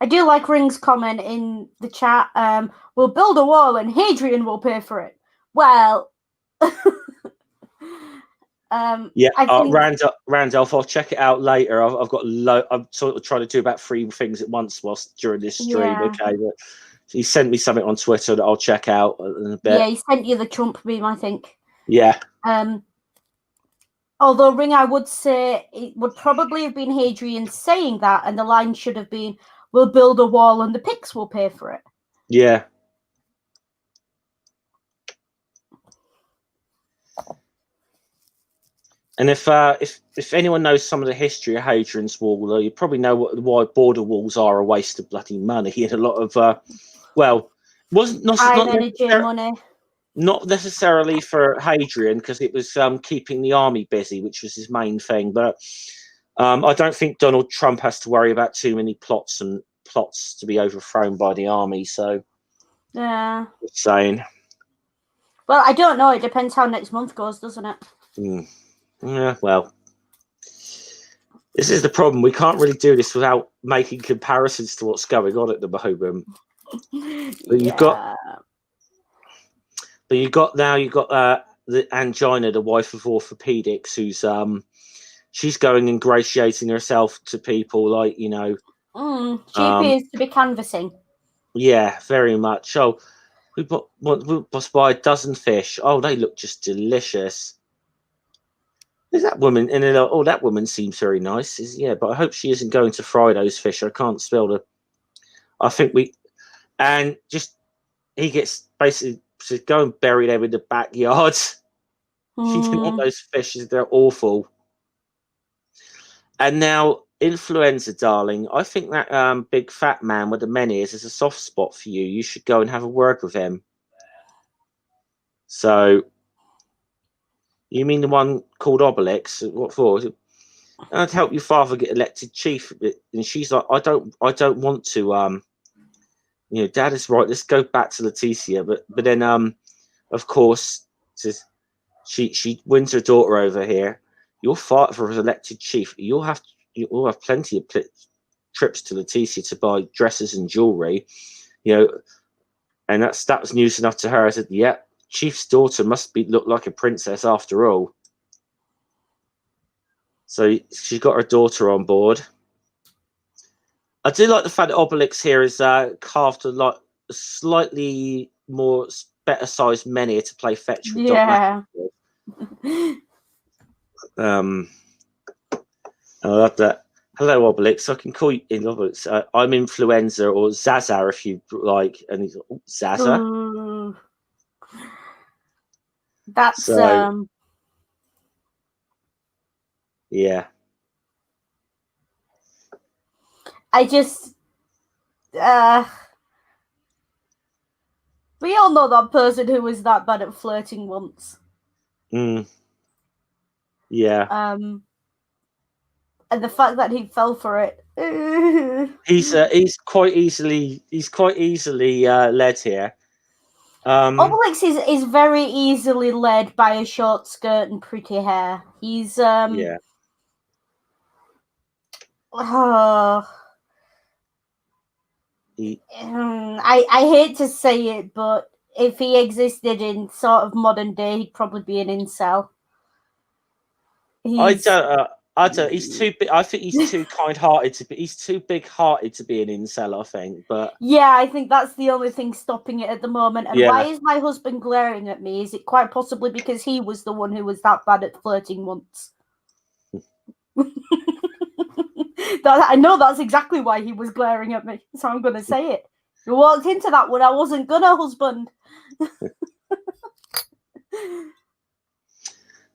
I do like Ring's comment in the chat. We'll build a wall and Hadrian will pay for it. Well, yeah, I think... Randolph, I'll check it out later. I've got I'm sort of trying to do about 3 things at once whilst during this stream. Yeah. Okay, but he sent me something on Twitter that I'll check out in a bit. Yeah, he sent you the Trump meme, I think. Yeah. Although Ring, I would say it would probably have been Hadrian saying that, and the line should have been, "We'll build a wall and the Picts will pay for it." Yeah. And if anyone knows some of the history of Hadrian's Wall, you probably know why border walls are a waste of bloody money and a lot of wasn't not necessarily for Hadrian because it was keeping the army busy, which was his main thing. But I don't think Donald Trump has to worry about too many plots to be overthrown by the army. So yeah, just saying. Well, I don't know. It depends how next month goes, doesn't it? Yeah, well, this is the problem. We can't really do this without making comparisons to what's going on at the moment. But you've got the Angina, the wife of orthopedics, who's she's going ingratiating herself to people like she appears to be canvassing. Yeah, very much. Oh, we must buy a dozen fish. Oh, they look just delicious. Is that woman? And then, that woman seems very nice. But I hope she isn't going to fry those fish. I can't spell the. I think he gets basically to go and bury them in the backyard. She didn't want those fish. They're awful. And now influenza, darling. I think that big fat man with the menhirs is a soft spot for you. You should go and have a word with him. So. You mean the one called Obelix? What for? I'd help your father get elected chief. And she's like, I don't want to. Dad is right. Let's go back to Leticia. But then, of course, she wins her daughter over here. Your father is elected chief. You'll have plenty of trips to Leticia to buy dresses and jewelry. And that was news enough to her. I said, yeah. chief's daughter must look like a princess after all. So she's got her daughter on board. I do like the fact that Obelix here is carved a slightly more better sized Menhir to play fetch with. Yeah. I love that. Hello, Obelix. I can call you in Obelix. I'm Influenza or Zaza if you like. And he's like, Zaza. Ooh. That's yeah. I just we all know that person who was that bad at flirting once. Yeah. And the fact that he fell for it. He's quite easily led here. Obelix is very easily led by a short skirt and pretty hair. He's yeah. I hate to say it, but if he existed in sort of modern day, he'd probably be an incel. I don't. He's too big. I think he's too kind-hearted to be. He's too big-hearted to be an incel. I think, but yeah, I think that's the only thing stopping it at the moment. And why is my husband glaring at me? Is it quite possibly because he was the one who was that bad at flirting once? I know that's exactly why he was glaring at me, so I'm going to say it. You walked into that one. I wasn't gonna, husband.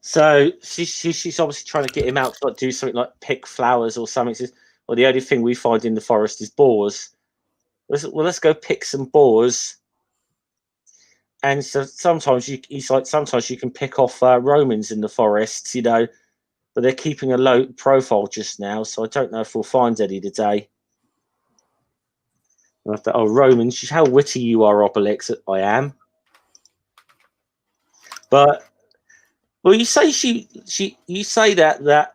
So she's obviously trying to get him out to like do something like pick flowers or something. Says, well, the only thing we find in the forest is boars. Let's go pick some boars. And so sometimes sometimes you can pick off Romans in the forests, you know, but they're keeping a low profile just now, so I don't know if we'll find any today. And I thought, oh, Romans, how witty you are, Obelix. I am. But well, you say you say that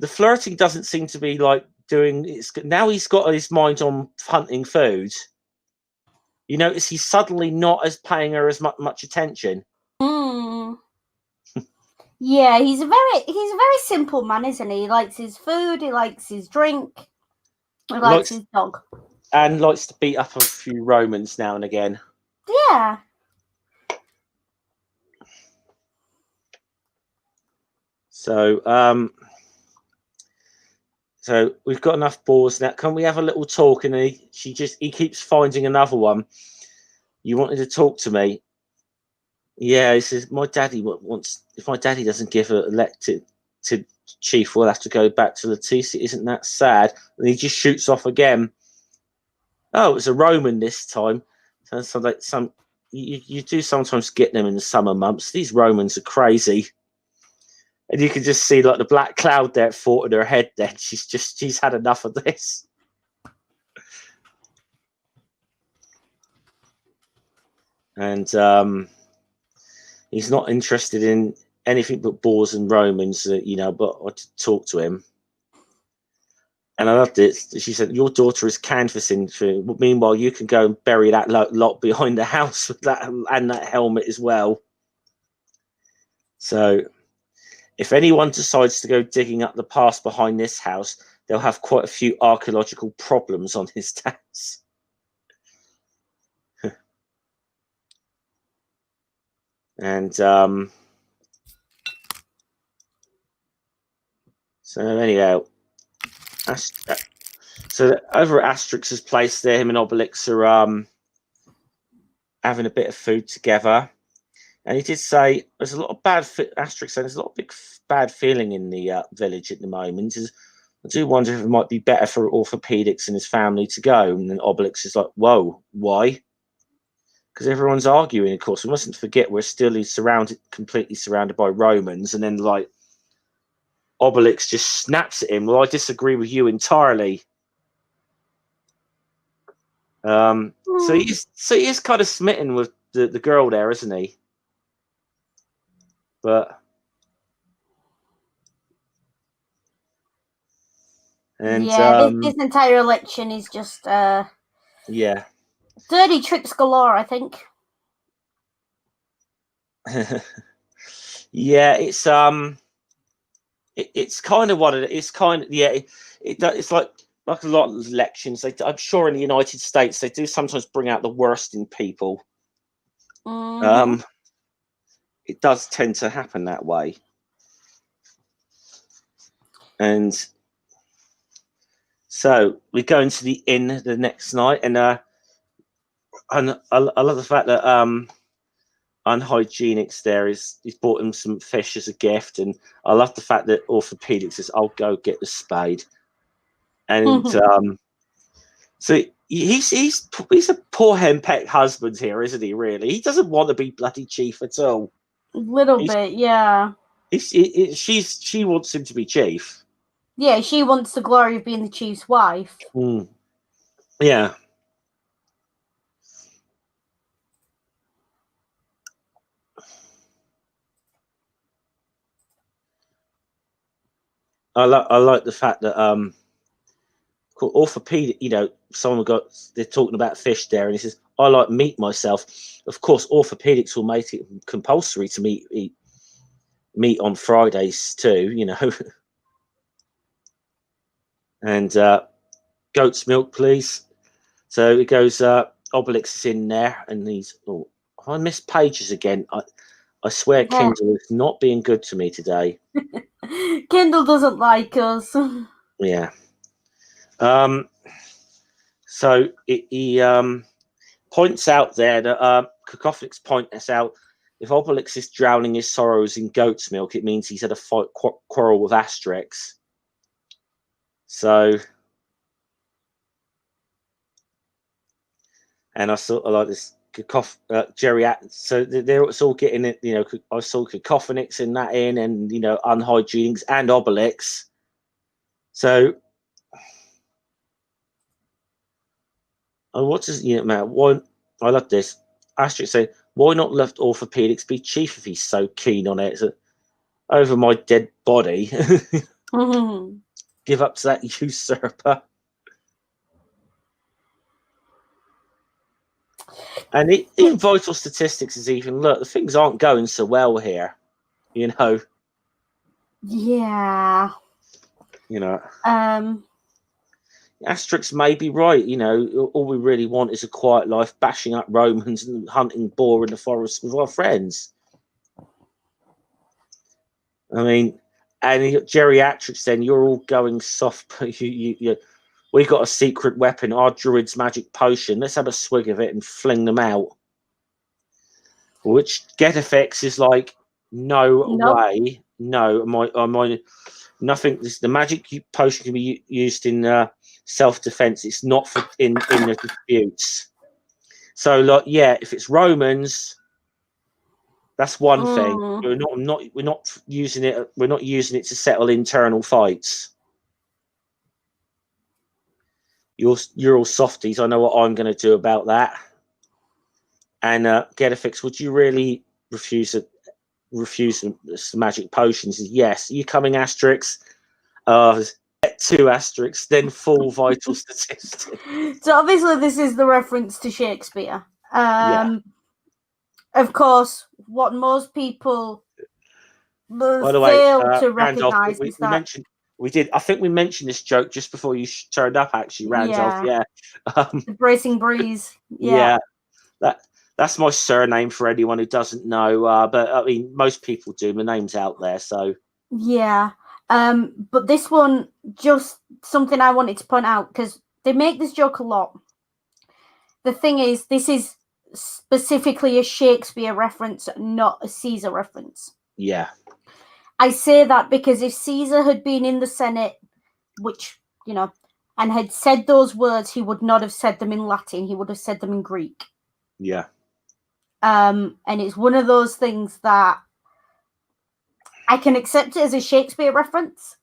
the flirting doesn't seem to be like doing. It's now he's got his mind on hunting food. You notice he's suddenly not as paying her as much attention. Yeah, he's a very simple man, isn't he? He likes his food, he likes his drink, he likes his dog, and likes to beat up a few Romans now and again. Yeah. So, so we've got enough boars now. Can we have a little talk? And he keeps finding another one. You wanted to talk to me? Yeah, he says my daddy wants. If my daddy doesn't give a elected to chief, we'll have to go back to Leticia. Isn't that sad? And he just shoots off again. Oh, it's a Roman this time. So like you do sometimes get them in the summer months. These Romans are crazy. And you can just see like the black cloud there fought in her head. Then she's had enough of this. And he's not interested in anything but boars and Romans, you know. But I had to talk to him, and I loved it. She said, "Your daughter is canvassing. Meanwhile, you can go and bury that lot behind the house with that and that helmet as well." So. If anyone decides to go digging up the past behind this house, they'll have quite a few archaeological problems on his hands. And so anyhow, so over at Asterix's place there, him and Obelix are having a bit of food together. And he did say there's a lot of Asterix said there's a lot of bad feeling in the village at the moment. I do wonder if it might be better for Orthopedics and his family to go. And then Obelix is like, whoa, why? Because everyone's arguing, of course. We mustn't forget we're still completely surrounded by Romans. And then like Obelix just snaps at him. Well, I disagree with you entirely. So he is kind of smitten with the girl there, isn't he? But this entire election is just yeah, dirty tricks galore, I think. Yeah, it's kind of what it's kind of it's like a lot of elections. I'm sure in the United States they do sometimes bring out the worst in people. Mm-hmm. It does tend to happen that way, and so we go into the inn the next night, and I love the fact that Unhygienics there he's bought him some fish as a gift, and I love the fact that Orthopedics says, "I'll go get the spade," and so he's a poor henpecked husband here, isn't he? Really, he doesn't want to be bloody chief at all. Little bit, yeah. She wants him to be chief. Yeah, she wants the glory of being the chief's wife. Yeah. I like the fact that orthopedic, they're talking about fish there, and he says, I like meat myself. Of course, orthopedics will make it compulsory to eat meat on Fridays too, and goat's milk, please. So it goes, Obelix is in there, and he's, I missed pages again. I swear Kindle is not being good to me today. Kindle doesn't like us. Yeah. So he points out there that Cacophonix points out if Obelix is drowning his sorrows in goat's milk, it means he's had a fight quarrel with Asterix. So, and I like this Jerry. So it's all getting it. I saw Cacophonix in that inn, and Unhygienics and Obelix. So, what does matter? Why? I love this. Asterix say, why not let Orthopedics be chief if he's so keen on it? So, over my dead body. Give up to that usurper. And even vital statistics is even, look, the things aren't going so well here. Yeah. Asterix may be right. All we really want is a quiet life, bashing up Romans and hunting boar in the forest with our friends. I mean, and geriatrics, then you're all going soft. We got a secret weapon, our druid's magic potion. Let's have a swig of it and fling them out. Which Getafix is like, no way, no. Nothing. The magic potion can be used in self-defense. It's not for in the disputes. So, like, yeah, if it's Romans, that's one thing. We're not using it. We're not using it to settle internal fights. You're all softies. I know what I'm going to do about that. And Getafix, would you really refuse the magic potions? Yes. Are you coming, Asterix? 2 Asterix, then full vital statistics. So obviously this is the reference to Shakespeare. Of course, what most people fail to recognise is that we did. I think we mentioned this joke just before you turned up. Actually, Randolph. Yeah. The bracing breeze. Yeah. That's my surname for anyone who doesn't know. But I mean, most people do. My name's out there, so yeah. But this one, just something I wanted to point out, because they make this joke a lot. The thing is, this is specifically a Shakespeare reference, not a Caesar reference. Yeah. I say that because if Caesar had been in the Senate, which, and had said those words, he would not have said them in Latin. He would have said them in Greek. Yeah. And it's one of those things that I can accept it as a Shakespeare reference.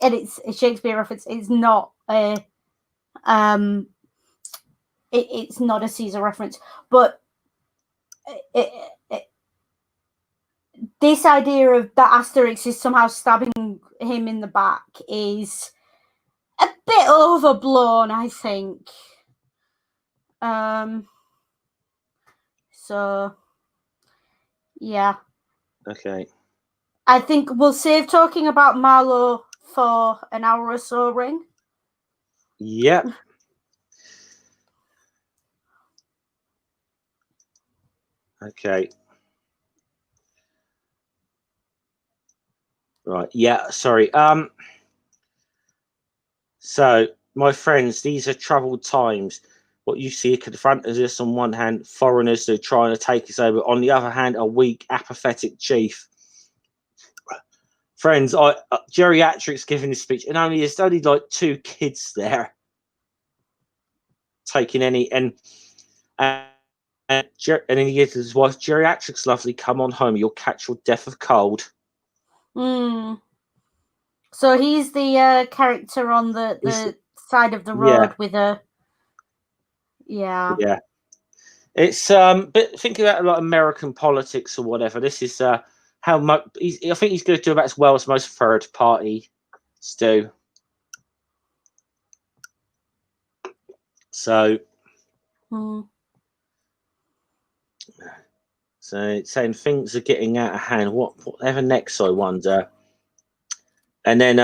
And it's a Shakespeare reference. It's not a it's not a Caesar reference. But this idea of that Asterix is somehow stabbing him in the back is a bit overblown, I think. So Yeah. Okay. I think we'll save talking about Marlowe for an hour or so, Ring. Yep. Okay. Right. Yeah. Sorry. So, my friends, these are troubled times. What you see confronting us on one hand, foreigners who are trying to take us over. On the other hand, a weak, apathetic chief. Friends, geriatrics giving this speech, and there's only like 2 kids there taking any, and then he gives his wife, "Geriatrics, lovely, come on home. You'll catch your death of cold." So he's the character on the side of the road with a yeah. It's but think about like American politics or whatever. This is how much I think he's going to do about as well as most third parties do. So, so it's saying things are getting out of hand. Whatever next, I wonder. And then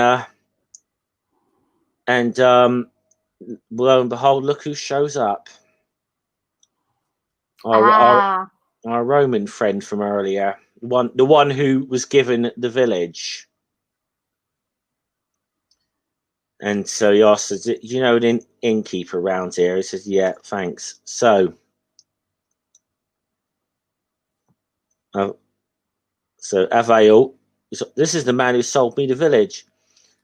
lo and behold, look who shows up. Our Roman friend from earlier, the one who was given the village. And so he asks, "You know an innkeeper around here?" He says, "Yeah, thanks." So Avail, this is the man who sold me the village.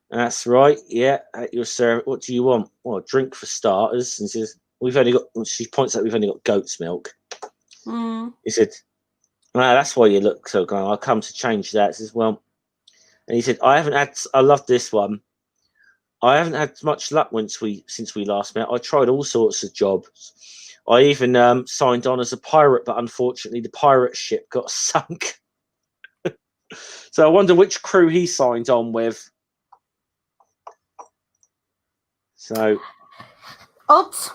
That's right. Yeah, at your service. What do you want? Well, a drink for starters. And says, "We've only got." She points out, "We've only got goat's milk." He said, "Well, that's why you look so good. I'll come to change that." He says, "Well," and he said, I love this one. "I haven't had much luck since we last met. I tried all sorts of jobs. I even signed on as a pirate, but unfortunately the pirate ship got sunk." So I wonder which crew he signed on with. So, oops.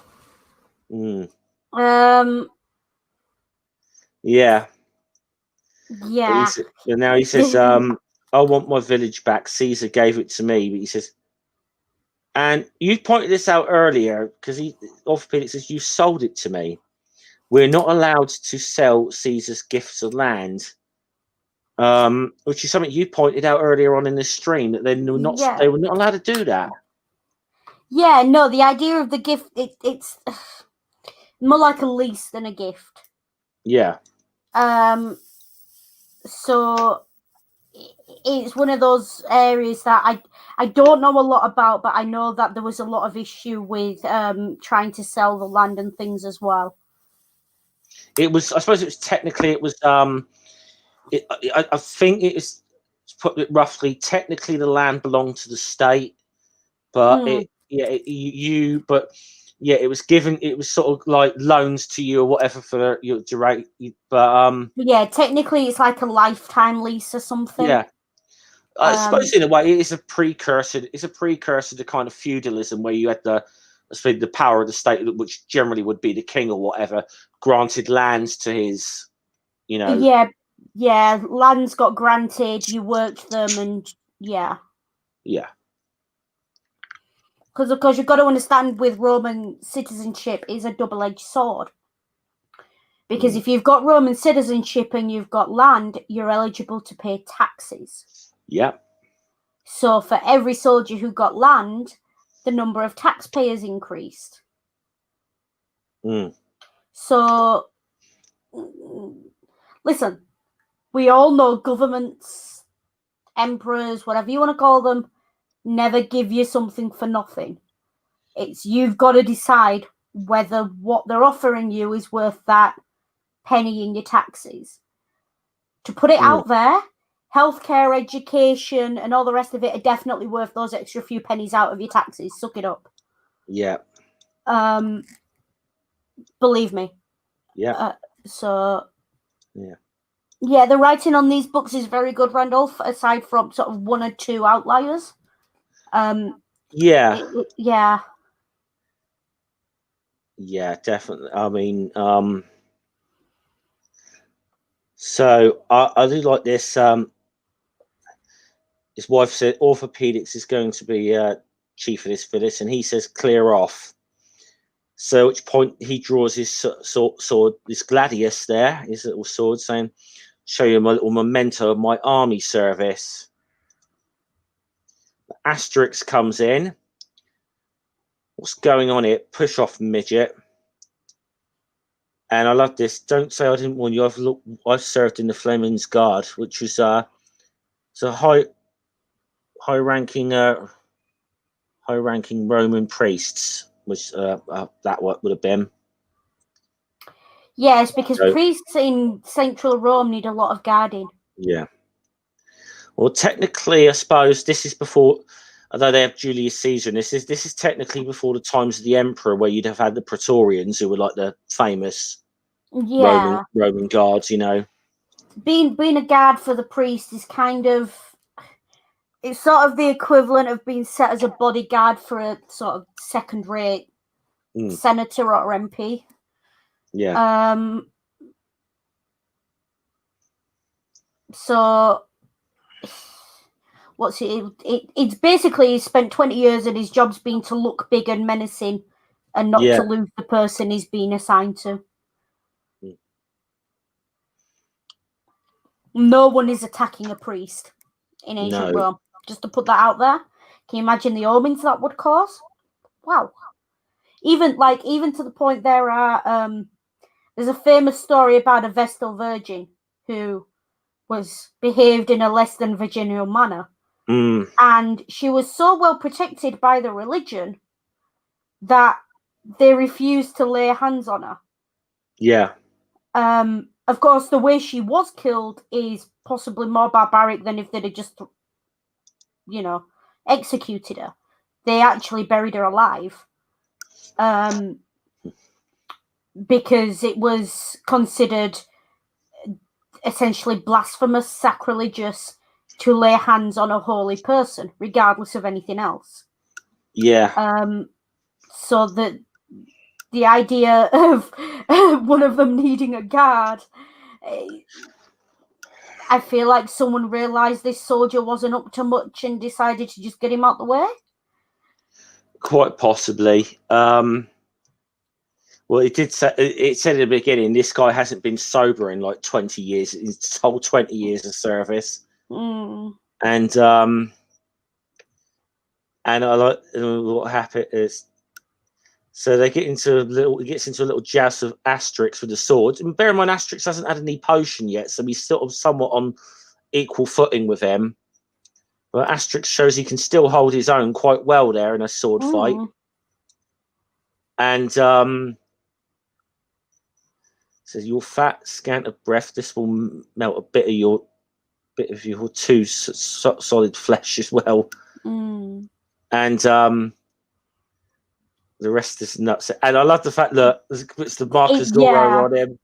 Yeah. Yeah. And now he says, "I want my village back. Caesar gave it to me." But he says, and you pointed this out earlier because orthopedic says, "You sold it to me. We're not allowed to sell Caesar's gifts of land," which is something you pointed out earlier on in the stream, that they were not allowed to do that. Yeah, no, the idea of the gift, it's more like a lease than a gift. Yeah. So it's one of those areas that I don't know a lot about, but I know that there was a lot of issue with trying to sell the land and things as well. It was, I suppose it was technically, it was I think it is, to put it roughly, technically the land belonged to the state, but it was given, it was sort of like loans to you or whatever for your duration, but yeah, technically it's like a lifetime lease or something. Yeah. I suppose in a way it is a precursor. It's a precursor to kind of feudalism, where you had the power of the state, which generally would be the king or whatever, granted lands to his, Yeah, lands got granted. You worked them, and yeah. Because of course you've got to understand, with Roman citizenship is a double-edged sword. Because if you've got Roman citizenship and you've got land, you're eligible to pay taxes. Yeah. So for every soldier who got land, the number of taxpayers increased. So, listen, we all know governments, emperors, whatever you want to call them, never give you something for nothing. You've got to decide whether what they're offering you is worth that penny in your taxes. To put it out there, healthcare, education, and all the rest of it are definitely worth those extra few pennies out of your taxes. Suck it up. Yeah. Believe me. Yeah. Yeah, the writing on these books is very good, Randolph, aside from sort of one or two outliers. Yeah, yeah, definitely. I mean, So I do like this. His wife said orthopedics is going to be chief of this for this, and he says clear off. So at which point he draws his sword, this gladius there, his little sword, saying, show you my little memento of my army service. Asterix comes in. What's going on here? Push off, midget. And I love this. Don't say I didn't warn you. I've served in the Flemings Guard, which was it's a high-ranking Roman priests, which that what would have been. Yes, because priests in central Rome need a lot of guarding. Yeah. Well, technically, I suppose this is before, although they have Julius Caesar, and this is technically before the times of the emperor, where you'd have had the Praetorians, who were like the famous Roman guards. You know, being a guard for the priest is kind of, it's sort of the equivalent of being set as a bodyguard for a sort of second-rate senator or MP. Yeah. So what's it? It's basically he spent 20 years and his job's been to look big and menacing and not to lose the person he's been assigned to. No one is attacking a priest in ancient Rome. Just to put that out there. Can you imagine the omens that would cause? Wow. Even to the point there are there's a famous story about a Vestal virgin who was behaved in a less than virginal manner. And she was so well protected by the religion that they refused to lay hands on her. Yeah. Of course, the way she was killed is possibly more barbaric than if they'd have just, executed her. They actually buried her alive. Because it was considered essentially blasphemous, sacrilegious to lay hands on a holy person, regardless of anything else. Yeah. So that the idea of one of them needing a guard, I feel like someone realised this soldier wasn't up to much and decided to just get him out the way. Quite possibly. Well, it said in the beginning, this guy hasn't been sober in like 20 years, his whole 20 years of service. And I like what happened is, so they get into a little joust of Asterix with the sword. And bear in mind, Asterix hasn't had any potion yet, so he's sort of somewhat on equal footing with him. But Asterix shows he can still hold his own quite well there in a sword fight. And says, "Your fat, scant of breath. This will melt a bit of your too solid flesh as well." And the rest is nuts. And I love the fact that it's the mark of Zorro on him.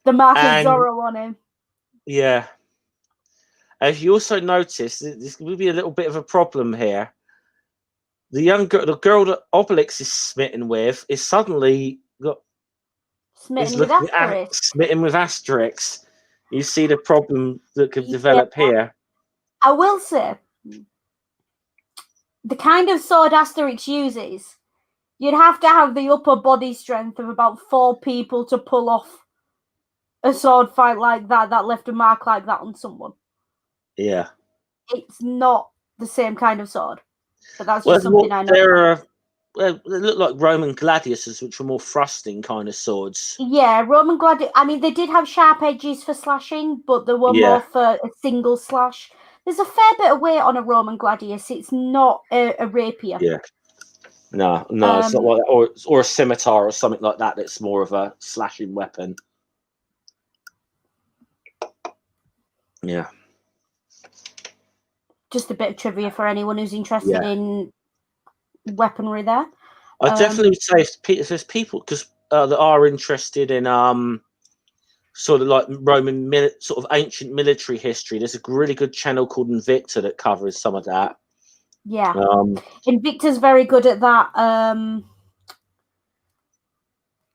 The mark of Zorro on him. Yeah. As you also notice, this will be a little bit of a problem here. The girl that Obelix is smitten with, is suddenly smitten with Asterix. Smitten with Asterix. You see the problem that could develop here. I will say, the kind of sword Asterix uses, you'd have to have the upper body strength of about 4 people to pull off a sword fight like that left a mark like that on someone. Yeah. It's not the same kind of sword. But that's just something I know. They look like Roman gladiuses, which were more thrusting kind of swords. Yeah, Roman gladius. I mean, they did have sharp edges for slashing, but they were more for a single slash. There's a fair bit of weight on a Roman gladius. It's not a rapier. Yeah. No, it's not like that. Or a scimitar or something like that. That's more of a slashing weapon. Yeah. Just a bit of trivia for anyone who's interested in weaponry there. I definitely would say if there's people that are interested in sort of like Roman sort of ancient military history, there's a really good channel called Invicta that covers some of that. Yeah. Invicta's very good at that.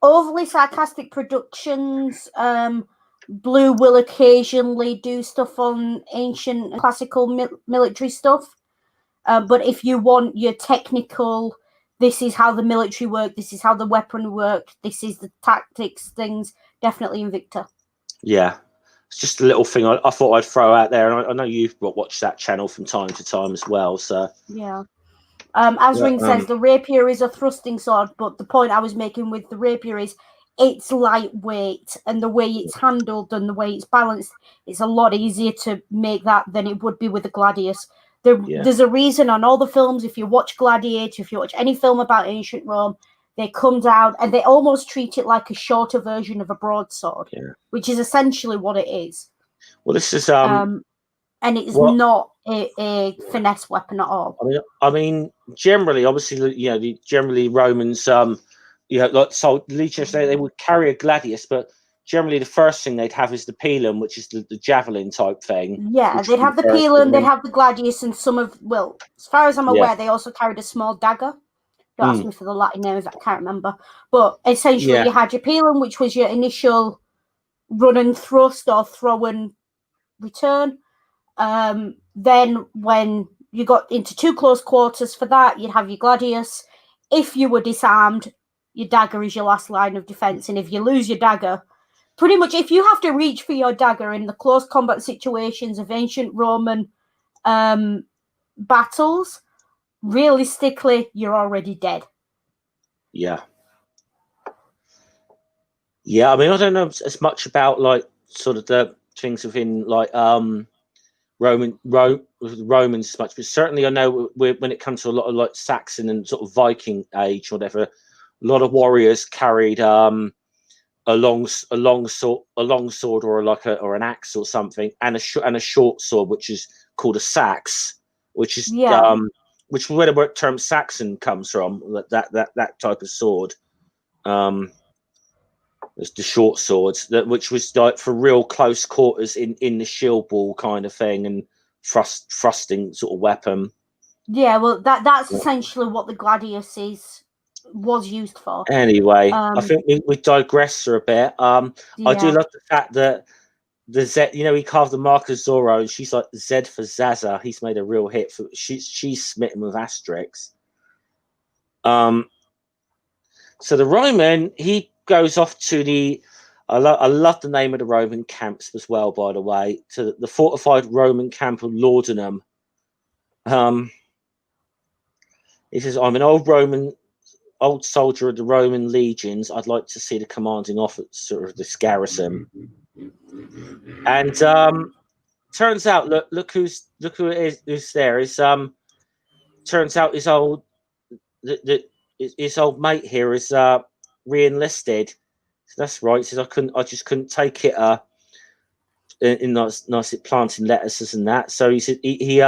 Overly Sarcastic Productions Blue will occasionally do stuff on ancient classical military stuff. But if you want your technical, this is how the military worked, this is how the weapon worked, this is the tactics things, definitely Invicta. Yeah. It's just a little thing I thought I'd throw out there. And I know you've watched that channel from time to time as well. So yeah. As Ring says, the rapier is a thrusting sword, but the point I was making with the rapier is it's lightweight, and the way it's handled and the way it's balanced, it's a lot easier to make that than it would be with the gladius. There's a reason on all the films, if you watch Gladiator, if you watch any film about ancient Rome, they come down and they almost treat it like a shorter version of a broadsword, which is essentially what it is. Well, this is and it's not a finesse weapon at all. I mean, generally, obviously, generally Romans, like so legions, they would carry a gladius, but generally the first thing they'd have is the pilum, which is the javelin type thing. Yeah, they'd have the pilum, they'd have the gladius, and as far as I'm aware, they also carried a small dagger. Don't ask me for the Latin name, I can't remember. But essentially, you had your pilum, which was your initial run and thrust or throw and return. Then when you got into too close quarters for that, you'd have your gladius. If you were disarmed, your dagger is your last line of defense. And if you lose your dagger, pretty much if you have to reach for your dagger in the close combat situations of ancient Roman battles, realistically, you're already dead. Yeah. Yeah, I mean, I don't know as much about like sort of the things within like Romans as much, but certainly I know when it comes to a lot of like Saxon and sort of Viking age or whatever, a lot of warriors carried a long sword or an axe or something, and a short sword, which is called a sax, which is which is where the term Saxon comes from. That type of sword. It's the short swords, which was like for real close quarters in the shield wall kind of thing, and thrusting sort of weapon. Yeah, well, that's essentially what the gladius was used for. Anyway, I think we digress for a bit. I do love the fact that the Z, he carved the mark of Zorro, and she's like Z for Zaza. He's made a real hit for. She's smitten with Asterix. So the Roman, he goes off to the. I love the name of the Roman camps as well, by the way, to the fortified Roman camp of Laudanum. He says, "I'm an old soldier of the Roman legions. I'd like to see the commanding officer of this garrison." And turns out, look who who's there. Turns out his old mate here is re-enlisted. So that's right. He says I just couldn't take it in nice planting lettuces and that. So he said he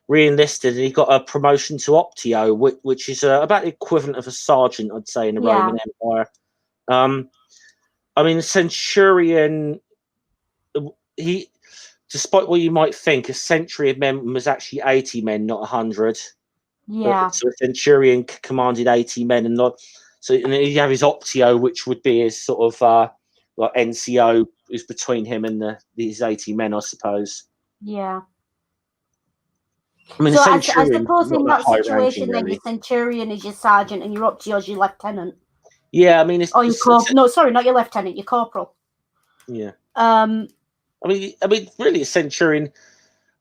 re-enlisted, and he got a promotion to Optio, which is about the equivalent of a sergeant, I'd say, in the Roman Empire. I mean, a centurion. He, despite what you might think, a century of men was actually 80 men, not 100. Yeah. So a centurion commanded 80 men, and then you have his Optio, which would be his sort of like NCO, who's between him and these 80 men, I suppose. Yeah. I mean, so I suppose in that situation, then your centurion is your sergeant, and your Optio is your lieutenant. Yeah, I mean, not your lieutenant, your corporal. Yeah. I mean, really, a centurion.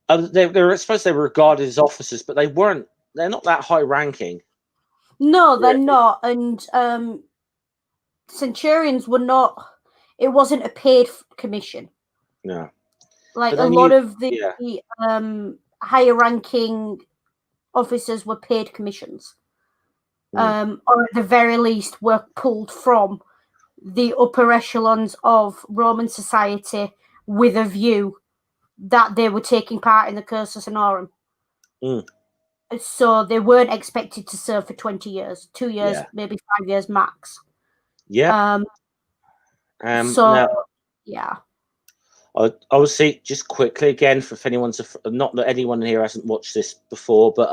I suppose they were regarded as officers, but they weren't. They're not that high ranking. No, they're not. And centurions were not. It wasn't a paid commission. No. Like a lot of the higher ranking officers were paid commissions, or at the very least were pulled from the upper echelons of Roman society with a view that they were taking part in the Cursus Honorum. So they weren't expected to serve for 20 years, 2 years, maybe 5 years max. Yeah. I would say just quickly again, if anyone's not that anyone here hasn't watched this before, but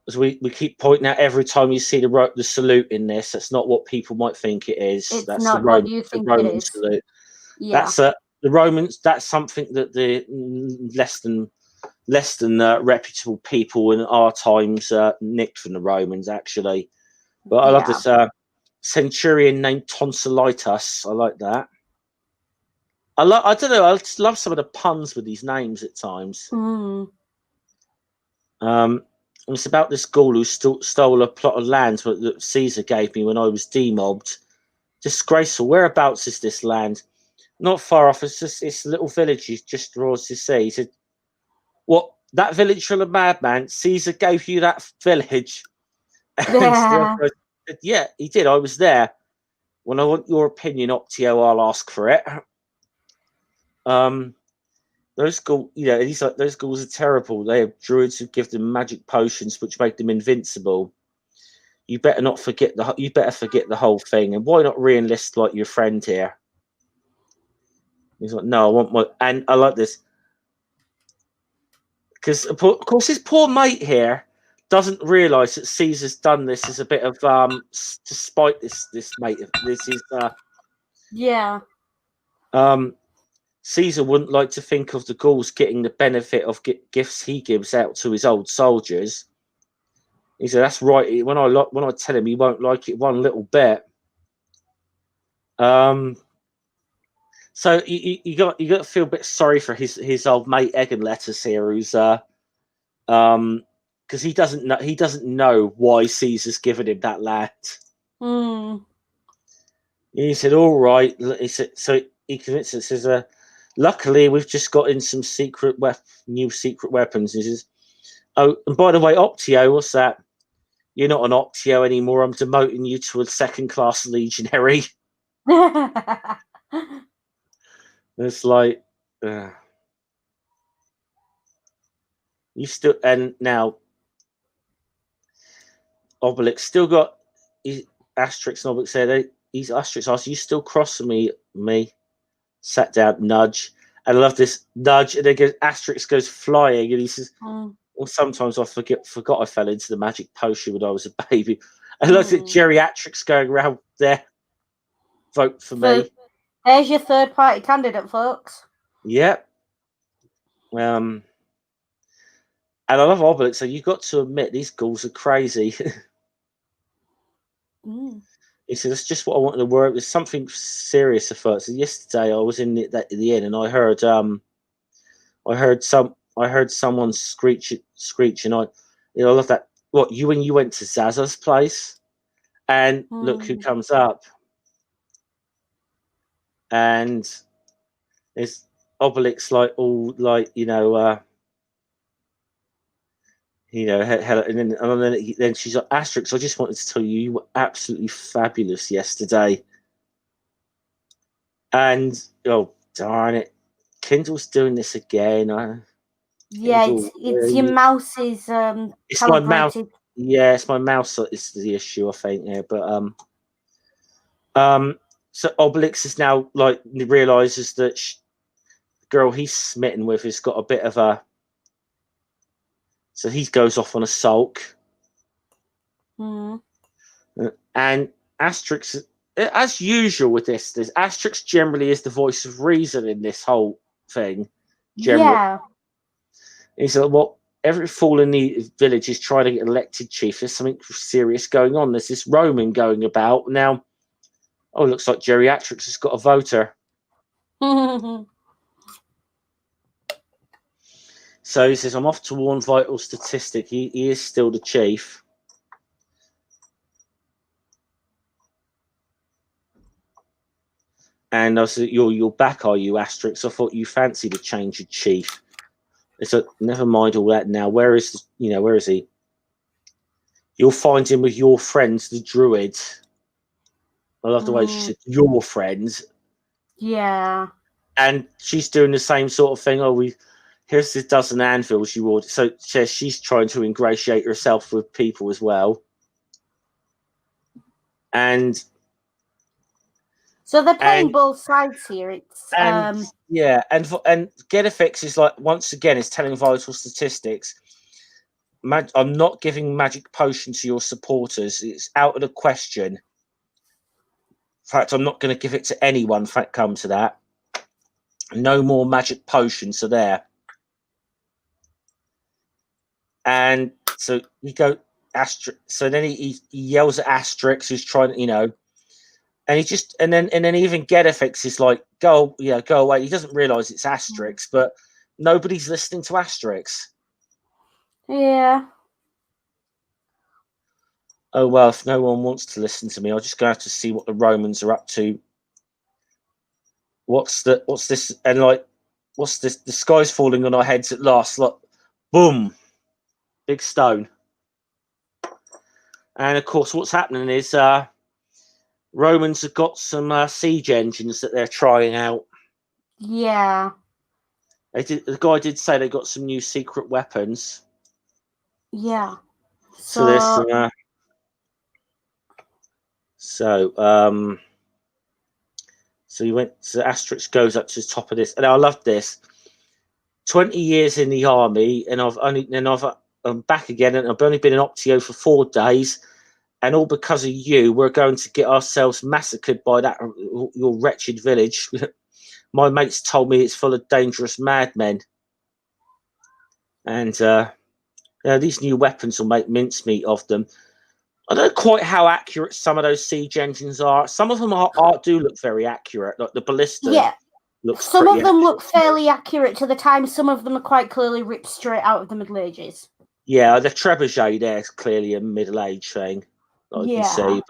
as we keep pointing out every time you see the salute in this, that's not what people might think it is. It's that's not the what you think Roman it is. salute. Yeah. The Romans. That's something that the less than reputable people in our times nicked from the Romans, actually. But I love this centurion named Tonsilitis. I like that. I don't know. I just love some of the puns with these names at times. It's about this Gaul who stole a plot of land that Caesar gave me when I was demobbed. Disgraceful. Whereabouts is this land? Not far off. It's just this little village just towards the sea. He said, "What? That village full of madman? Caesar gave you that village?" And the other said, "Yeah, he did. I was there. When I want your opinion, Optio, I'll ask for it." Those ghouls, he's like, those ghouls are terrible. They have druids who give them magic potions which make them invincible. You better not forget you better forget the whole thing. And why not re-enlist like your friend here? He's like, no, I want my. And I like this because, of course, his poor mate here doesn't realise that Caesar's done this as a bit of to spite this mate. This is Caesar wouldn't like to think of the Gauls getting the benefit of gifts he gives out to his old soldiers. He said, "That's right. When I tell him, he won't like it one little bit." So you got to feel a bit sorry for his old mate Eganlettus here, who's because he doesn't know why Caesar's given him that land. He said, "All right." He said, so he convinced us. Says, "Luckily, we've just got in some new secret weapons." He says, "Oh, and by the way, Optio, what's that? You're not an Optio anymore. I'm demoting you to a second-class legionary." It's like, you still, and now Obelix still got Asterix and Obelix said, he's Asterix asked, "You still crossing me?" Sat down, nudge. And I love this nudge, and then Asterix goes flying, and he says, "Well, sometimes I forgot I fell into the magic potion when I was a baby." I love it, geriatrics going around there. Vote for me. There's your third party candidate, folks. Yep. And I love Obelix, so you've got to admit these ghouls are crazy. He said, "That's just what I wanted to work. There's something serious afoot." So yesterday I was in the inn, and I heard someone screech, and I love that. What, when you went to Zaza's place, and look who comes up, and it's Obelix, like all like and then she's like, "Asterix, I just wanted to tell you were absolutely fabulous yesterday." And oh darn it, Kindle's doing this again. It's your mouse's it's my mouse. Yeah, it's my mouse that is the issue, I think. Yeah, but so Obelix is now like realizes that the girl he's smitten with has got a bit of a. So he goes off on a sulk. And Asterix, as usual with this, Asterix generally is the voice of reason in this whole thing. Generally. Yeah. He's like, well, every fool in the village is trying to get elected chief. There's something serious going on. There's this Roman going about. Now, oh, looks like geriatrics has got a voter. So he says, "I'm off to warn vital statistic." He is still the chief. And I said, "You're back, are you, Asterix? I thought you fancied a change of chief." It's like, never mind all that now. Where is he? "You'll find him with your friends, the druids." I love the way she said, "your friends." Yeah. And she's doing the same sort of thing. Oh, here's the dozen anvils you ordered. So she's trying to ingratiate herself with people as well. And so they're playing both sides here. It's and Getafix is like, once again, is telling vital statistics. I'm not giving magic potion to your supporters. It's out of the question. In fact, I'm not going to give it to anyone if it comes to that. No more magic potions are there. And so you go Asterix. So then he yells at Asterix, who's trying, and he just and then even Getafix is like, go away. He doesn't realise it's Asterix, but nobody's listening to Asterix. Yeah. Oh well, if no one wants to listen to me, I'll just go out to see what the Romans are up to. What's this? And like, what's this? The sky's falling on our heads at last. Like, boom, big stone. And of course, what's happening is Romans have got some siege engines that they're trying out. Yeah. The guy did say they got some new secret weapons. Yeah. So there's some. So he went. So Asterix goes up to the top of this, and I love this. 20 years in the army, and I'm back again, and I've only been in Optio for 4 days, and all because of you. We're going to get ourselves massacred by your wretched village. My mates told me it's full of dangerous madmen, and these new weapons will make mincemeat of them. I don't know quite how accurate some of those siege engines are. Some of them do look very accurate, like the ballista. Yeah, looks. Some of them look fairly accurate to the time. Some of them are quite clearly ripped straight out of the Middle Ages. Yeah, the trebuchet there is clearly a Middle Age thing, like you can see.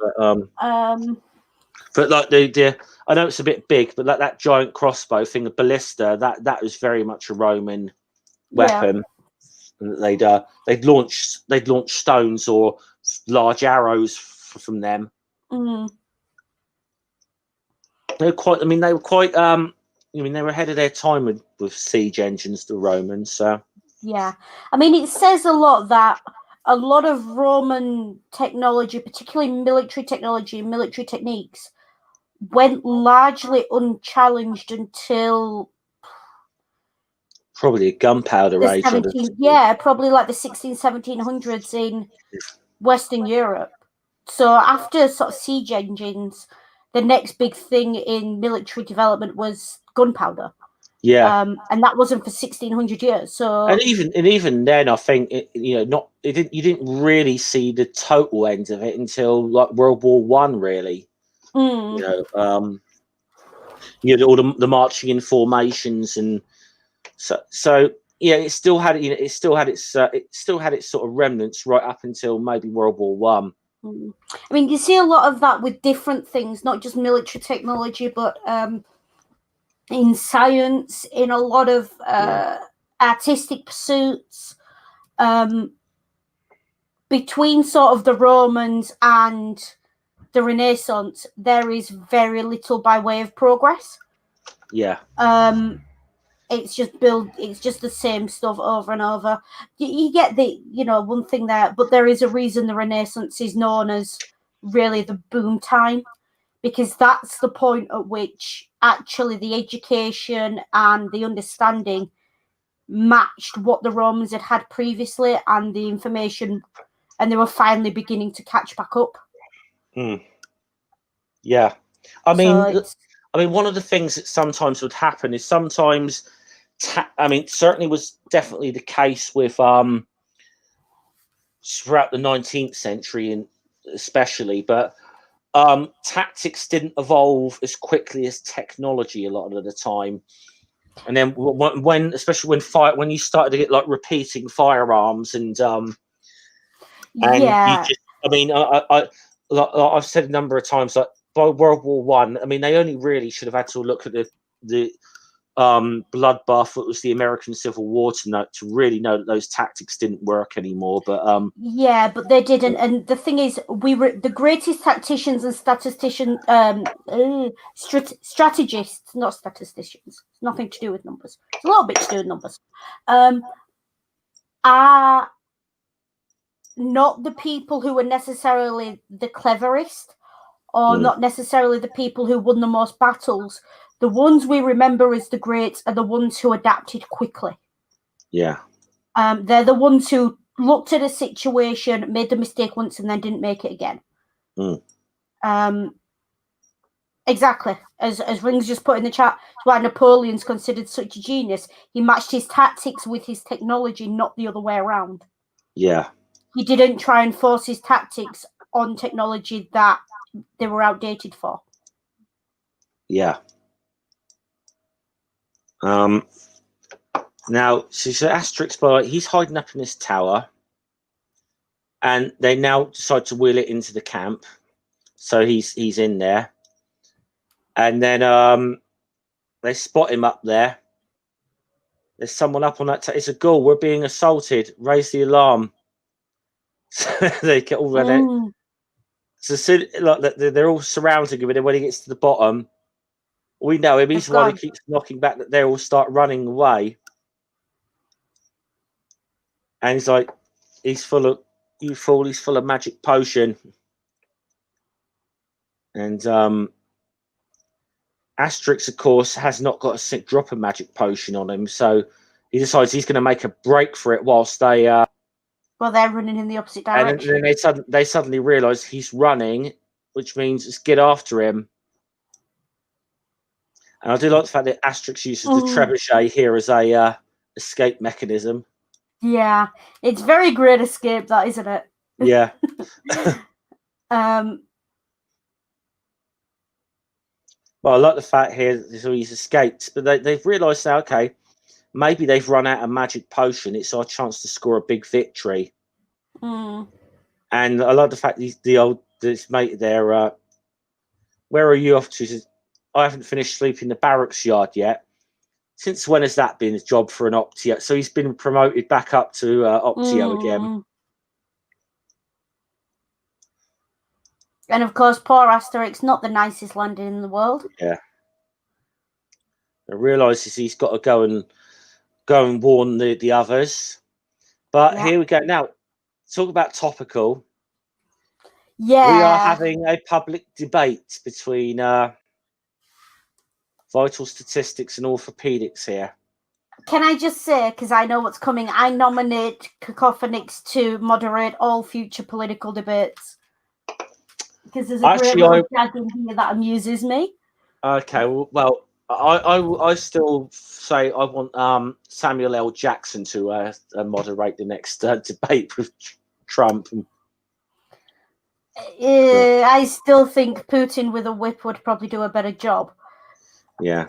But like the I know it's a bit big, but like that giant crossbow thing, the ballista, that was very much a Roman weapon. Yeah. They'd launch stones or large arrows from them. Mm. They were quite. They were ahead of their time with siege engines, the Romans. So yeah, I mean, it says a lot that a lot of Roman technology, particularly military technology and military techniques, went largely unchallenged until probably a gunpowder age. Probably like the 1700s in Western Europe. So after sort of siege engines, the next big thing in military development was gunpowder. Yeah, and that wasn't for 1600 years. So and even then, I think you didn't really see the total end of it until like World War One, really. Mm. All the marching in formations, and so yeah, it still had its sort of remnants right up until maybe World War One. I mean, you see a lot of that with different things, not just military technology, but in science, in a lot of artistic pursuits. Between sort of the Romans and the Renaissance, there is very little by way of progress. Yeah. It's just the same stuff over and over. You get the one thing there, but there is a reason the Renaissance is known as really the boom time, because that's the point at which actually the education and the understanding matched what the Romans had previously, and the information, and they were finally beginning to catch back up. Yeah, I mean, one of the things that sometimes would happen is sometimes, certainly was definitely the case with throughout the 19th century, and especially, but tactics didn't evolve as quickly as technology a lot of the time. And then especially when you started to get like repeating firearms and I've said a number of times, like by World War One, they only really should have had to look at the bloodbath that was the American Civil War to really know that those tactics didn't work anymore. But but they didn't. And the thing is, we were the greatest tacticians and statisticians, strategists, not statisticians. It's nothing to do with numbers. It's a little bit to do with numbers. Are not the people who were necessarily the cleverest, or not necessarily the people who won the most battles. The ones we remember as the greats are the ones who adapted quickly. Yeah. They're the ones who looked at a situation, made the mistake once, and then didn't make it again. Exactly. As Ring's just put in the chat, why Napoleon's considered such a genius. He matched his tactics with his technology, not the other way around. Yeah. He didn't try and force his tactics on technology that they were outdated for. Yeah. Now, so Asterix, but he's hiding up in this tower, and they now decide to wheel it into the camp. So he's in there, and then they spot him up there. There's someone up on that. It's a ghoul. We're being assaulted. Raise the alarm. So they get all running. So like they're all surrounding him, and then when he gets to the bottom, we know him. He's the one who keeps knocking back. That they all start running away, and he's like, "He's full of you fool. He's full of magic potion." And Asterix, of course, has not got a sick drop of magic potion on him, so he decides he's going to make a break for it whilst they. Well, they're running in the opposite direction. And then they suddenly realise he's running, which means let's get after him. And I do like the fact that Asterix uses the trebuchet here as a escape mechanism. Yeah, it's very Great Escape, that, isn't it? Yeah. Well, I like the fact here that he's escaped, but they've realised now, okay, maybe they've run out of magic potion. It's our chance to score a big victory. And I like the fact this mate there. Where are you off to? He says, I haven't finished sleeping in the barracks yard yet. Since when has that been a job for an Optio? So he's been promoted back up to Optio again. And of course, poor Asterix, not the nicest landing in the world. Yeah. He realises he's got to go and warn the others. But here we go. Now, talk about topical. Yeah. We are having a public debate between vital statistics and orthopedics here. Can I just say, because I know what's coming, I nominate Cacophonics to moderate all future political debates. Because there's a great little gag in here that amuses me. Okay, well, I still say I want Samuel L. Jackson to moderate the next debate with Trump. I still think Putin with a whip would probably do a better job. Yeah.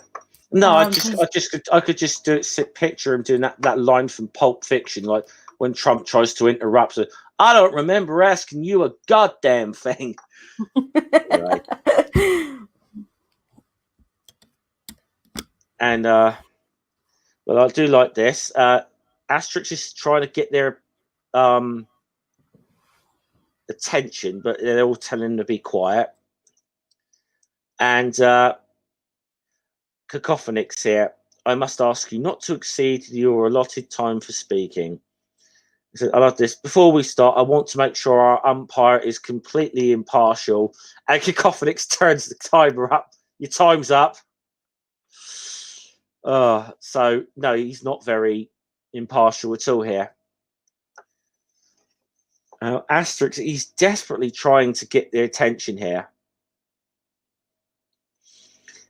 No, I could just picture him doing that line from Pulp Fiction, like when Trump tries to interrupt. So, I don't remember asking you a goddamn thing. Right. And well, I do like this. Asterix is trying to get their attention, but they're all telling him to be quiet. And Cacophonics here. I must ask you not to exceed your allotted time for speaking. I love this. Before we start, I want to make sure our umpire is completely impartial. And Cacophonics turns the timer up. Your time's up. So no, he's not very impartial at all here. Asterix, he's desperately trying to get their attention here.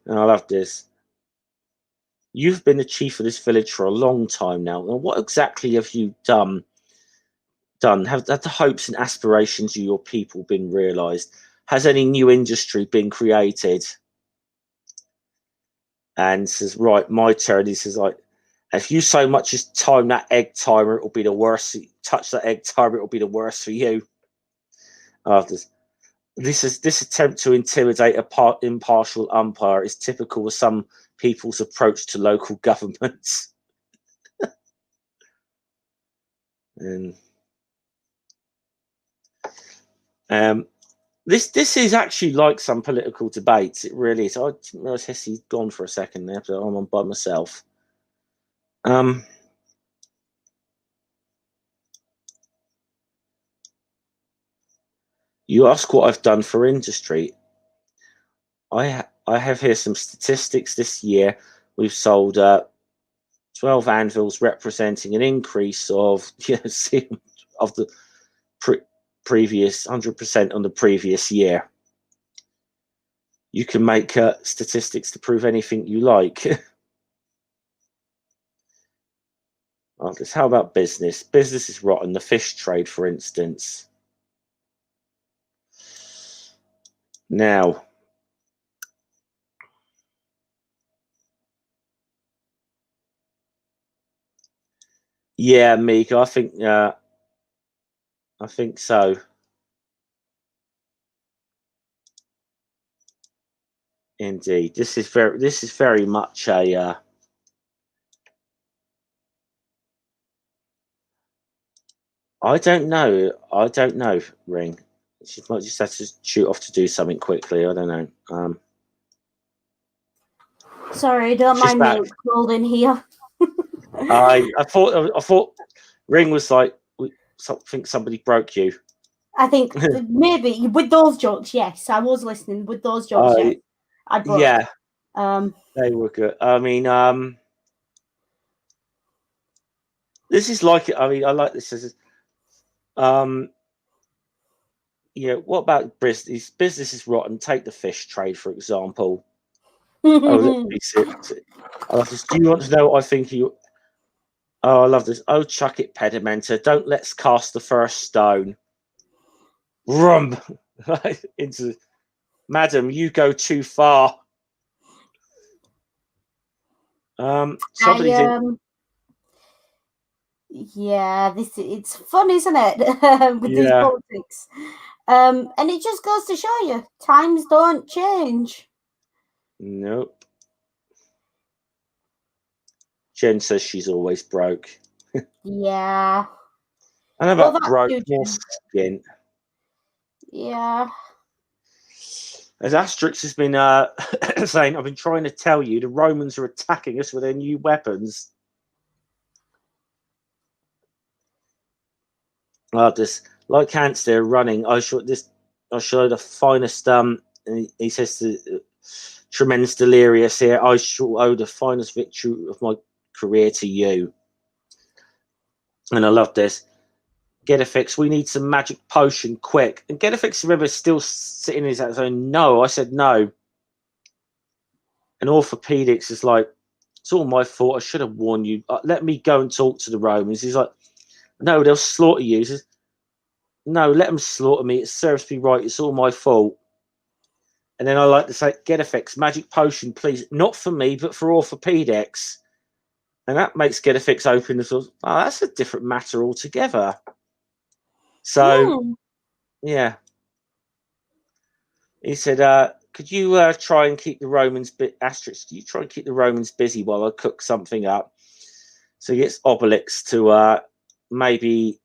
And I love this. You've been the chief of this village for a long time now. Now, what exactly have you done? Have the hopes and aspirations of your people been realised? Has any new industry been created? And says, right, my turn. He says, like, if you so much as time that egg timer, it'll be the worst. Touch that egg timer, it'll be the worst for you. This attempt to intimidate a impartial umpire is typical of some people's approach to local governments. And this is actually like some political debates. It really is. I didn't realize Hissy's gone for a second there, so I'm on by myself. You ask what I've done for industry. I have here some statistics this year. We've sold 12 anvils, representing an increase of of the previous 100% on the previous year. You can make statistics to prove anything you like. How about business? Business is rotten. The fish trade, for instance. Now, yeah, Mika, I think so. Indeed, this is very much a. I don't know, Ring. She might just have to shoot off to do something quickly. I don't know. Sorry, don't mind me. It's cold in here. I thought Ring was like something. Somebody broke you. I think maybe with those jokes, yes, I was listening. With those jokes, yes, I broke. Yeah, they were good. I mean, this is like it. I mean, I like this as, what about business? Business is rotten. Take the fish trade, for example. Let's face it. I love this. Do you want to know what I think? I love this. Oh, chuck it, pedimenta. Don't let's cast the first stone. Rum into, madam, you go too far. Yeah, it's fun, isn't it? With these politics. And it just goes to show you, times don't change. Nope. Jen says she's always broke. Yeah. I know about broke, more skin. Yeah. As Asterix has been saying, I've been trying to tell you, the Romans are attacking us with their new weapons. This, like ants, they're running. I show the finest. He says to Tremendous Delirious here, I shall owe the finest victory of my career to you. And I love this. Get a fix. We need some magic potion, quick. And Get a fix, remember, still sitting in his zone. No, I said no. And Orthopedics is like, it's all my fault. I should have warned you. Let me go and talk to the Romans. He's like, no, they'll slaughter you. He says, no, let them slaughter me. It serves me right. It's all my fault. And then I like to say, Get a fix, magic potion, please. Not for me, but for Orthopedics. And that makes Get a fix open and thought, oh, that's a different matter altogether. So, yeah. He said, could you try and keep the Romans Asterix? Could you try and keep the Romans busy while I cook something up? So he gets Obelix to maybe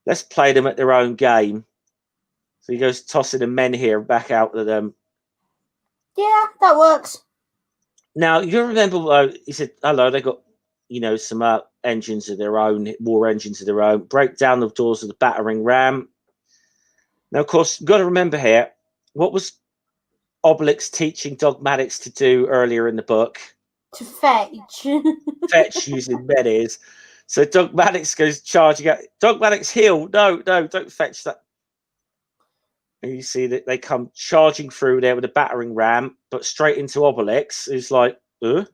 let's play them at their own game. So he goes tossing the men here back out to them. Yeah, that works. Now you remember he said, "Hello, they got some engines of their own, war engines of their own. Break down the doors of the battering ram." Now, of course, you've got to remember here what was Obelix teaching Dogmatics to do earlier in the book? To fetch. Fetch using menhirs. So Dogmatics goes charging out. Dogmatics heal. No, don't fetch that. And you see that they come charging through there with a battering ram, but straight into Obelix, who's like, Mm-hmm.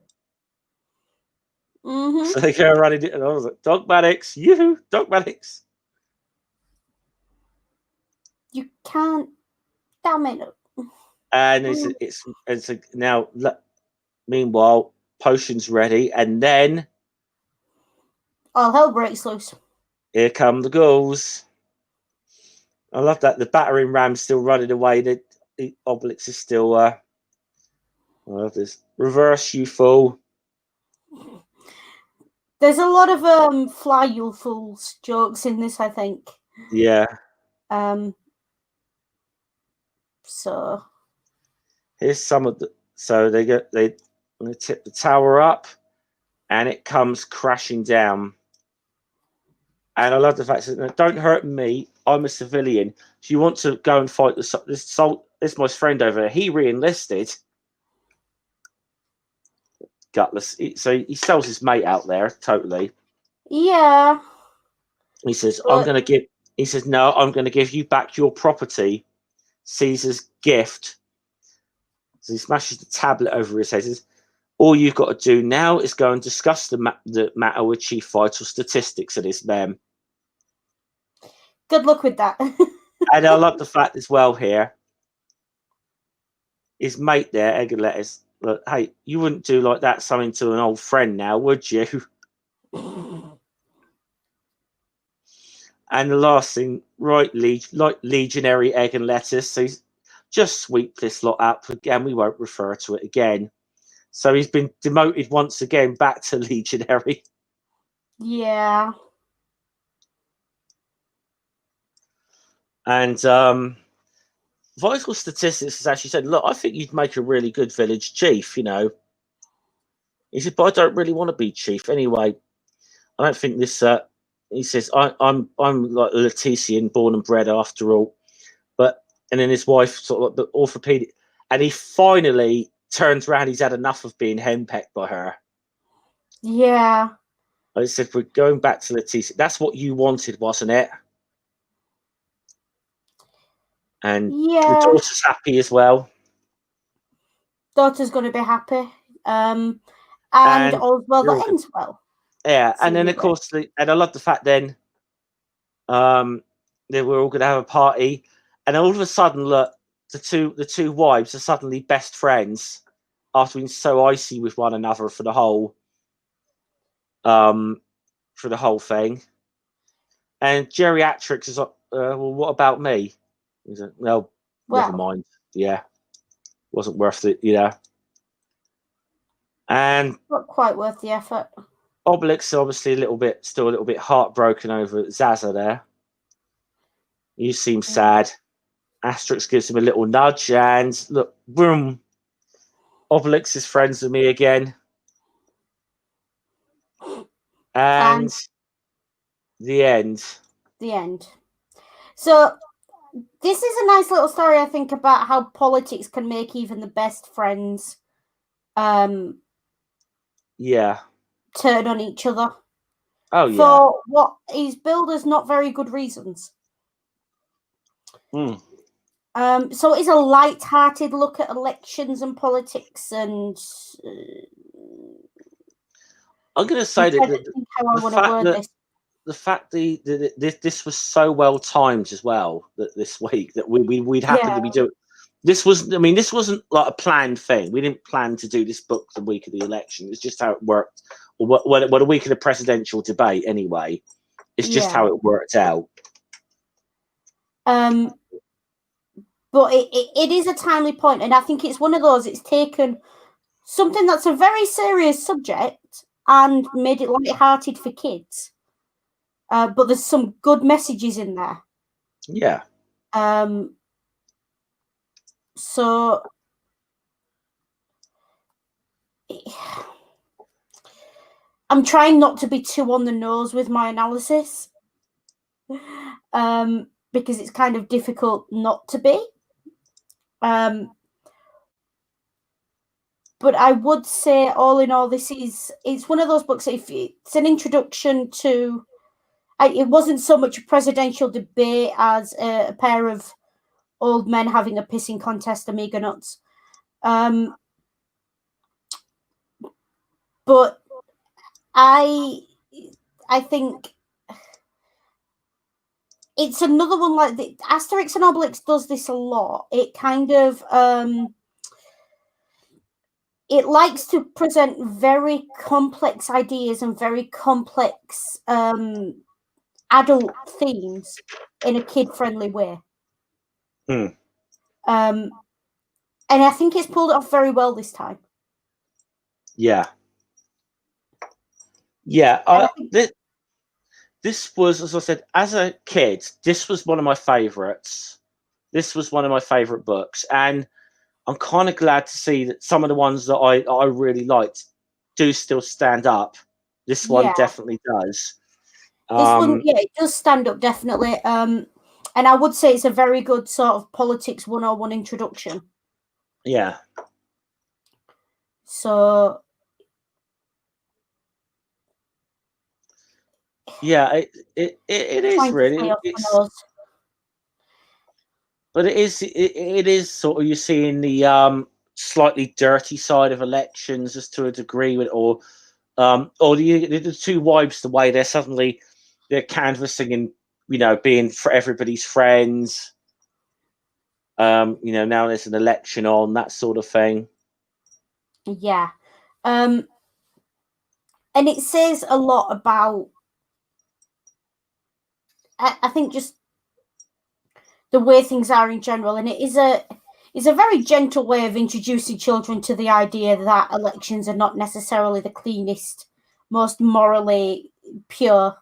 So they go running it, and I was like, Dogmatics, yoo-hoo, Dogmatics. You can't, damn it. And it's now, meanwhile, potion's ready, and then all hell breaks loose. Here come the ghouls. I love that. The battering ram's still running away. The Obelix is still. I love this. Reverse, you fool. There's a lot of fly you fools jokes in this, I think. Yeah. So here's some of the. So they tip the tower up, and it comes crashing down. And I love the fact that don't hurt me. I'm a civilian. If you want to go and fight this my friend over there. He re-enlisted. Gutless. So he sells his mate out there totally. Yeah. He says, I'm going to give. He says, no, I'm going to give you back your property, Caesar's gift. So he smashes the tablet over his head. Says, all you've got to do now is go and discuss the matter with Chief Vital Statistics of this man. Good luck with that. And I love the fact as well here, his mate there, Escalates, look, hey, you wouldn't do like that something to an old friend now, would you? And the last thing, right, like legionary egg and lettuce. So he's just sweep this lot up again. We won't refer to it again. So he's been demoted once again back to legionary. Yeah. And Vital Statistics has actually said, look, I think you'd make a really good village chief, you know. He said, but I don't really want to be chief anyway. I don't think this. He says, I'm like a Letician, born and bred after all. But and then his wife sort of like the orthopedic, and he finally turns around. He's had enough of being henpecked by her. Yeah. I said, we're going back to Leticia. That's what you wanted, wasn't it? And the daughter's happy as well. Daughter's going to be happy. And all's well that ends well. Yeah, and then of course, and I love the fact then they were all going to have a party, and all of a sudden, look, the two wives are suddenly best friends after being so icy with one another for the whole thing. And geriatrics is like, well, what about me? He's like, well, never mind. Yeah, wasn't worth it, you know. And not quite worth the effort. Obelix obviously still a little bit heartbroken over Zaza there. You seem sad. Asterix gives him a little nudge, and look, boom. Obelix is friends with me again. And the end. The end. So this is a nice little story, I think, about how politics can make even the best friends turn on each other. Oh, yeah. For what is billed as not very good reasons. Mm. So it's a light-hearted look at elections and politics, and I'm going to say the fact that this was so well timed as well, that this week that we'd happen to be doing. This wasn't like a planned thing. We didn't plan to do this book the week of the election. It's just how it worked. Or what a week of the presidential debate, anyway. It's just how it worked out. But it is a timely point, and I think it's one of those. It's taken something that's a very serious subject and made it light-hearted for kids. But there's some good messages in there. Yeah. So I'm trying not to be too on the nose with my analysis, because it's kind of difficult not to be. But I would say, all in all, it's one of those books. If it's an introduction to, it wasn't so much a presidential debate as a pair of old men having a pissing contest, Amiga nuts. But I think it's another one like the Asterix and Obelix does this a lot. It kind of it likes to present very complex ideas and very complex adult themes in a kid-friendly way. And I think it's pulled it off very well this time. Yeah. This was, as I said, as a kid, this was one of my favorites. This was one of my favorite books, and I'm kind of glad to see that some of the ones that I really liked do still stand up. This one definitely does. This one, it does stand up, definitely. And I would say it's a very good sort of politics 101 introduction. Yeah. So. Yeah, it is really. But it is sort of, you see in the slightly dirty side of elections, as to a degree, or the two wives, the way they're canvassing and being for everybody's friends. Now there's an election on, that sort of thing. Yeah. And it says a lot about, I think, just the way things are in general, and it is a very gentle way of introducing children to the idea that elections are not necessarily the cleanest, most morally pure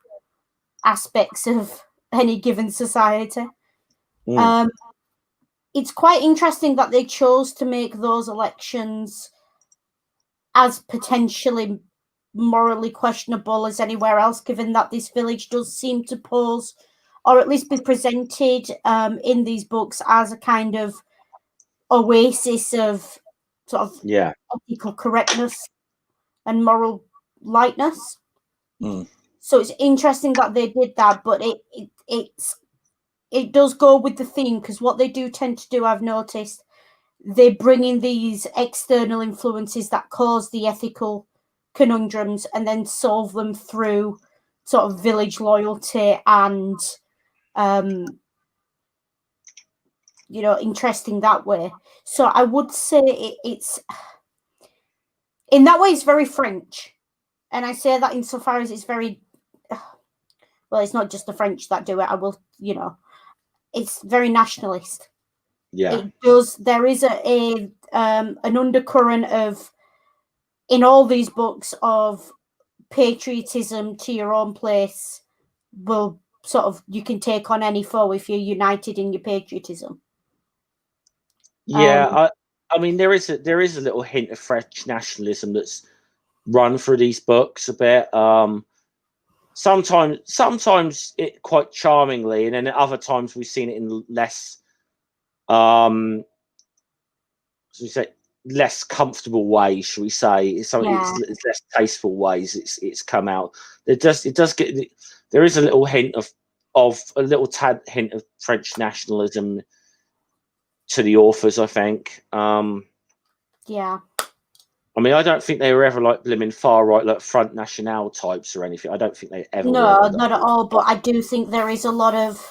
aspects of any given society. It's quite interesting that they chose to make those elections as potentially morally questionable as anywhere else, given that this village does seem to pose, or at least be presented in these books, as a kind of oasis of sort of ethical correctness and moral lightness. So it's interesting that they did that, but it does go with the theme, because what they do tend to do, I've noticed, they bring in these external influences that cause the ethical conundrums and then solve them through sort of village loyalty and interesting that way. So I would say it's in that way it's very French, and I say that insofar as it's very well, it's not just the French that do it. It's very nationalist. Yeah, it does. There is an undercurrent of, in all these books, of patriotism to your own place. Will sort of, you can take on any foe if you're united in your patriotism. Yeah, I mean there is a little hint of French nationalism that's run through these books a bit. Sometimes it quite charmingly, and then at other times we've seen it in less, less comfortable ways, shall we say? It's less tasteful ways. It's come out. It does get. There is a little hint of a little tad hint of French nationalism to the authors, I think. Yeah. I mean, I don't think they were ever like blimmin' far right, like Front National types or anything. I don't think they ever No, were. not at all. But I do think there is a lot of,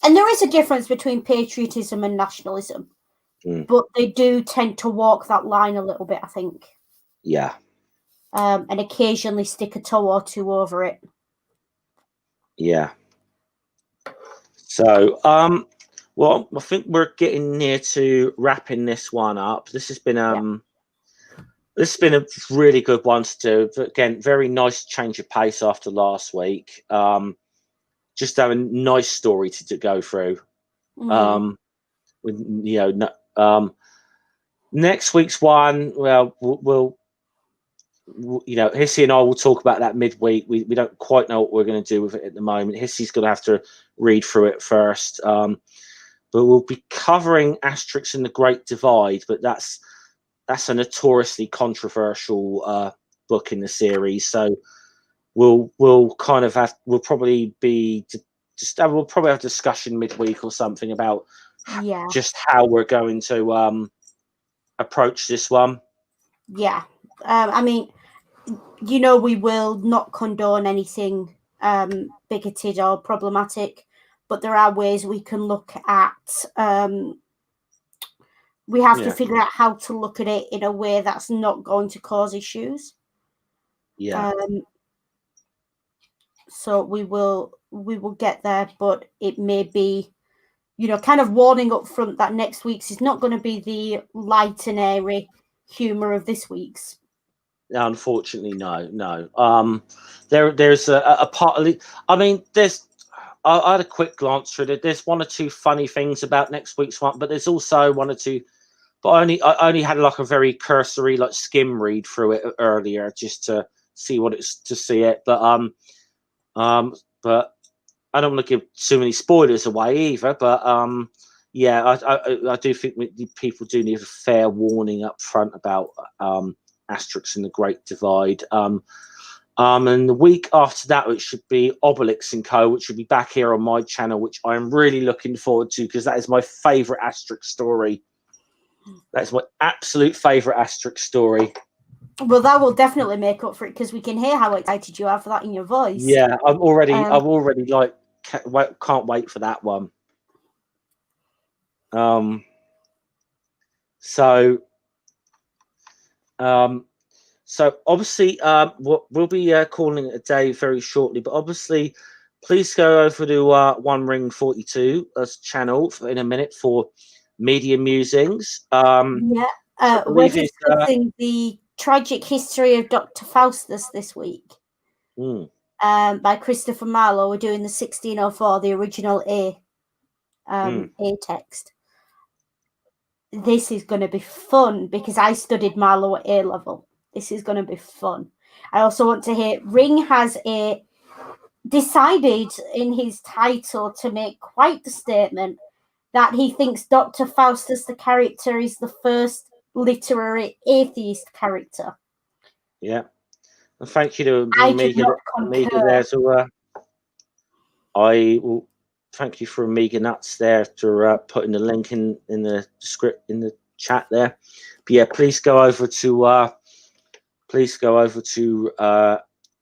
and there is a difference between patriotism and nationalism. But they do tend to walk that line a little bit, I think. Yeah. And occasionally stick a toe or two over it. Yeah. So, well, I think we're getting near to wrapping this one up. This has been this has been a really good one to do. But again, very nice change of pace after last week. Just have a nice story to go through. With next week's one, well, we'll Hissy and I will talk about that midweek. We don't quite know what we're going to do with it at the moment. Hissy's going to have to read through it first. But we'll be covering Asterix and the Great Divide, but that's a notoriously controversial book in the series. So we'll probably have a discussion midweek or something about just how we're going to approach this one. Yeah. I mean, we will not condone anything bigoted or problematic, but there are ways we can look at. We have to figure out how to look at it in a way that's not going to cause issues. Yeah. So we will get there, but it may be, kind of warning up front that next week's is not going to be the light and airy humor of this week's. Unfortunately, no. There's a part of it. I mean, I had a quick glance through it. There's one or two funny things about next week's one, but there's also one or two. But I only had like a very cursory like skim read through it earlier just to see it. But I don't want to give too many spoilers away either. But I do think people do need a fair warning up front about Asterix and the Great Divide. And the week after that, it should be Obelix and Co., which should be back here on my channel, which I'm really looking forward to because that is my favourite Asterix story. That's my absolute favourite Asterix story. Well, that will definitely make up for it because we can hear how excited you are for that in your voice. Yeah, I'm already like can't wait for that one. So obviously, we'll be calling it a day very shortly. But obviously, please go over to One Ring 42 channel in a minute for media musings. We're discussing the tragic history of Dr. Faustus this week. By Christopher Marlowe. We're doing the 1604, the original A text. This is going to be fun because I studied Marlowe at A level. This is going to be fun. I also want to hear Ring has decided in his title to make quite the statement that he thinks Dr. Faustus, the character, is the first literary atheist character. Yeah. And thank you to Amiga there. So I will thank you for Amiga Nuts there for putting the link in the script in the chat there. But yeah, please go over to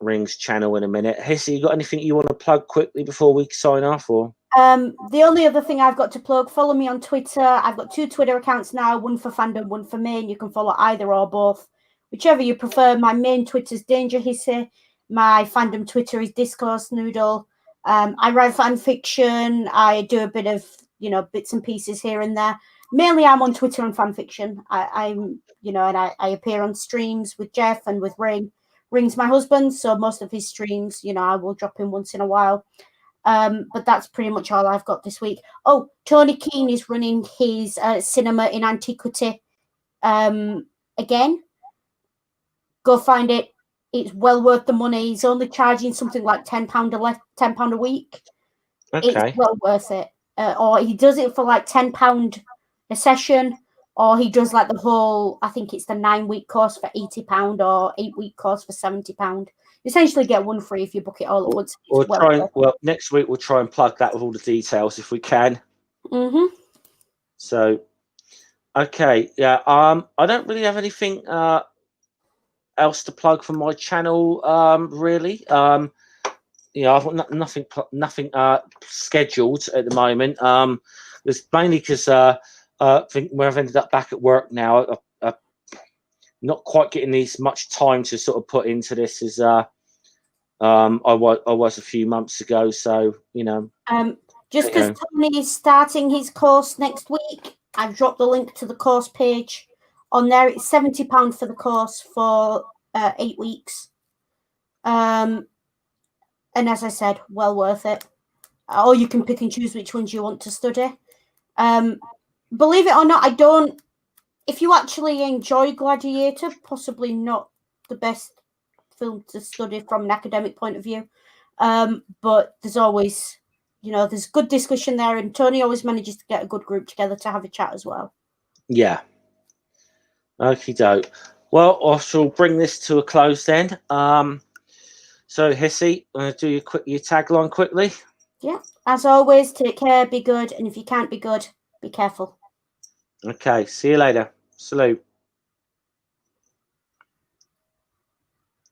Ring's channel in a minute. Hissy, you got anything you want to plug quickly before we sign off? Or the only other thing I've got to plug, follow me on Twitter. I've got 2 Twitter accounts now, one for fandom, one for me, and you can follow either or both, whichever you prefer. My main Twitter's Danger Hissy. My fandom Twitter is Discourse Noodle. I write fan fiction. I do a bit of bits and pieces here and there. Mainly, I'm on Twitter and fan fiction. I'm and I appear on streams with Jeff and with Ring. Ring's my husband, so most of his streams, I will drop in once in a while. But that's pretty much all I've got this week. Oh, Tony Keane is running his cinema in antiquity again. Go find it. It's well worth the money. He's only charging something like £10 a week. Okay. It's well worth it. Or he does it for like £10 a session, or he does like the whole, I think it's the 9-week course for £80 or 8-week course for £70. Essentially get one free if you book it all at once. Next week we'll try and plug that with all the details if we can. So okay, yeah. I don't really have anything else to plug from my channel, really. I've got nothing scheduled at the moment. It's mainly because I think where I've ended up back at work now, I'm not quite getting as much time to sort of put into this as I was a few months ago. So just because Tony is starting his course next week, I've dropped the link to the course page on there. It's £70 for the course for 8 weeks. And as I said, well worth it. Or you can pick and choose which ones you want to study. Believe it or not, if you actually enjoy Gladiator, possibly not the best film to study from an academic point of view. But there's always, there's good discussion there, and Tony always manages to get a good group together to have a chat as well. Yeah. Okie doke. Well, I shall bring this to a close then. So Hissy, I'm going to do your tagline quickly. Yeah. As always, take care, be good, and if you can't be good, be careful. Okay. See you later. Salute.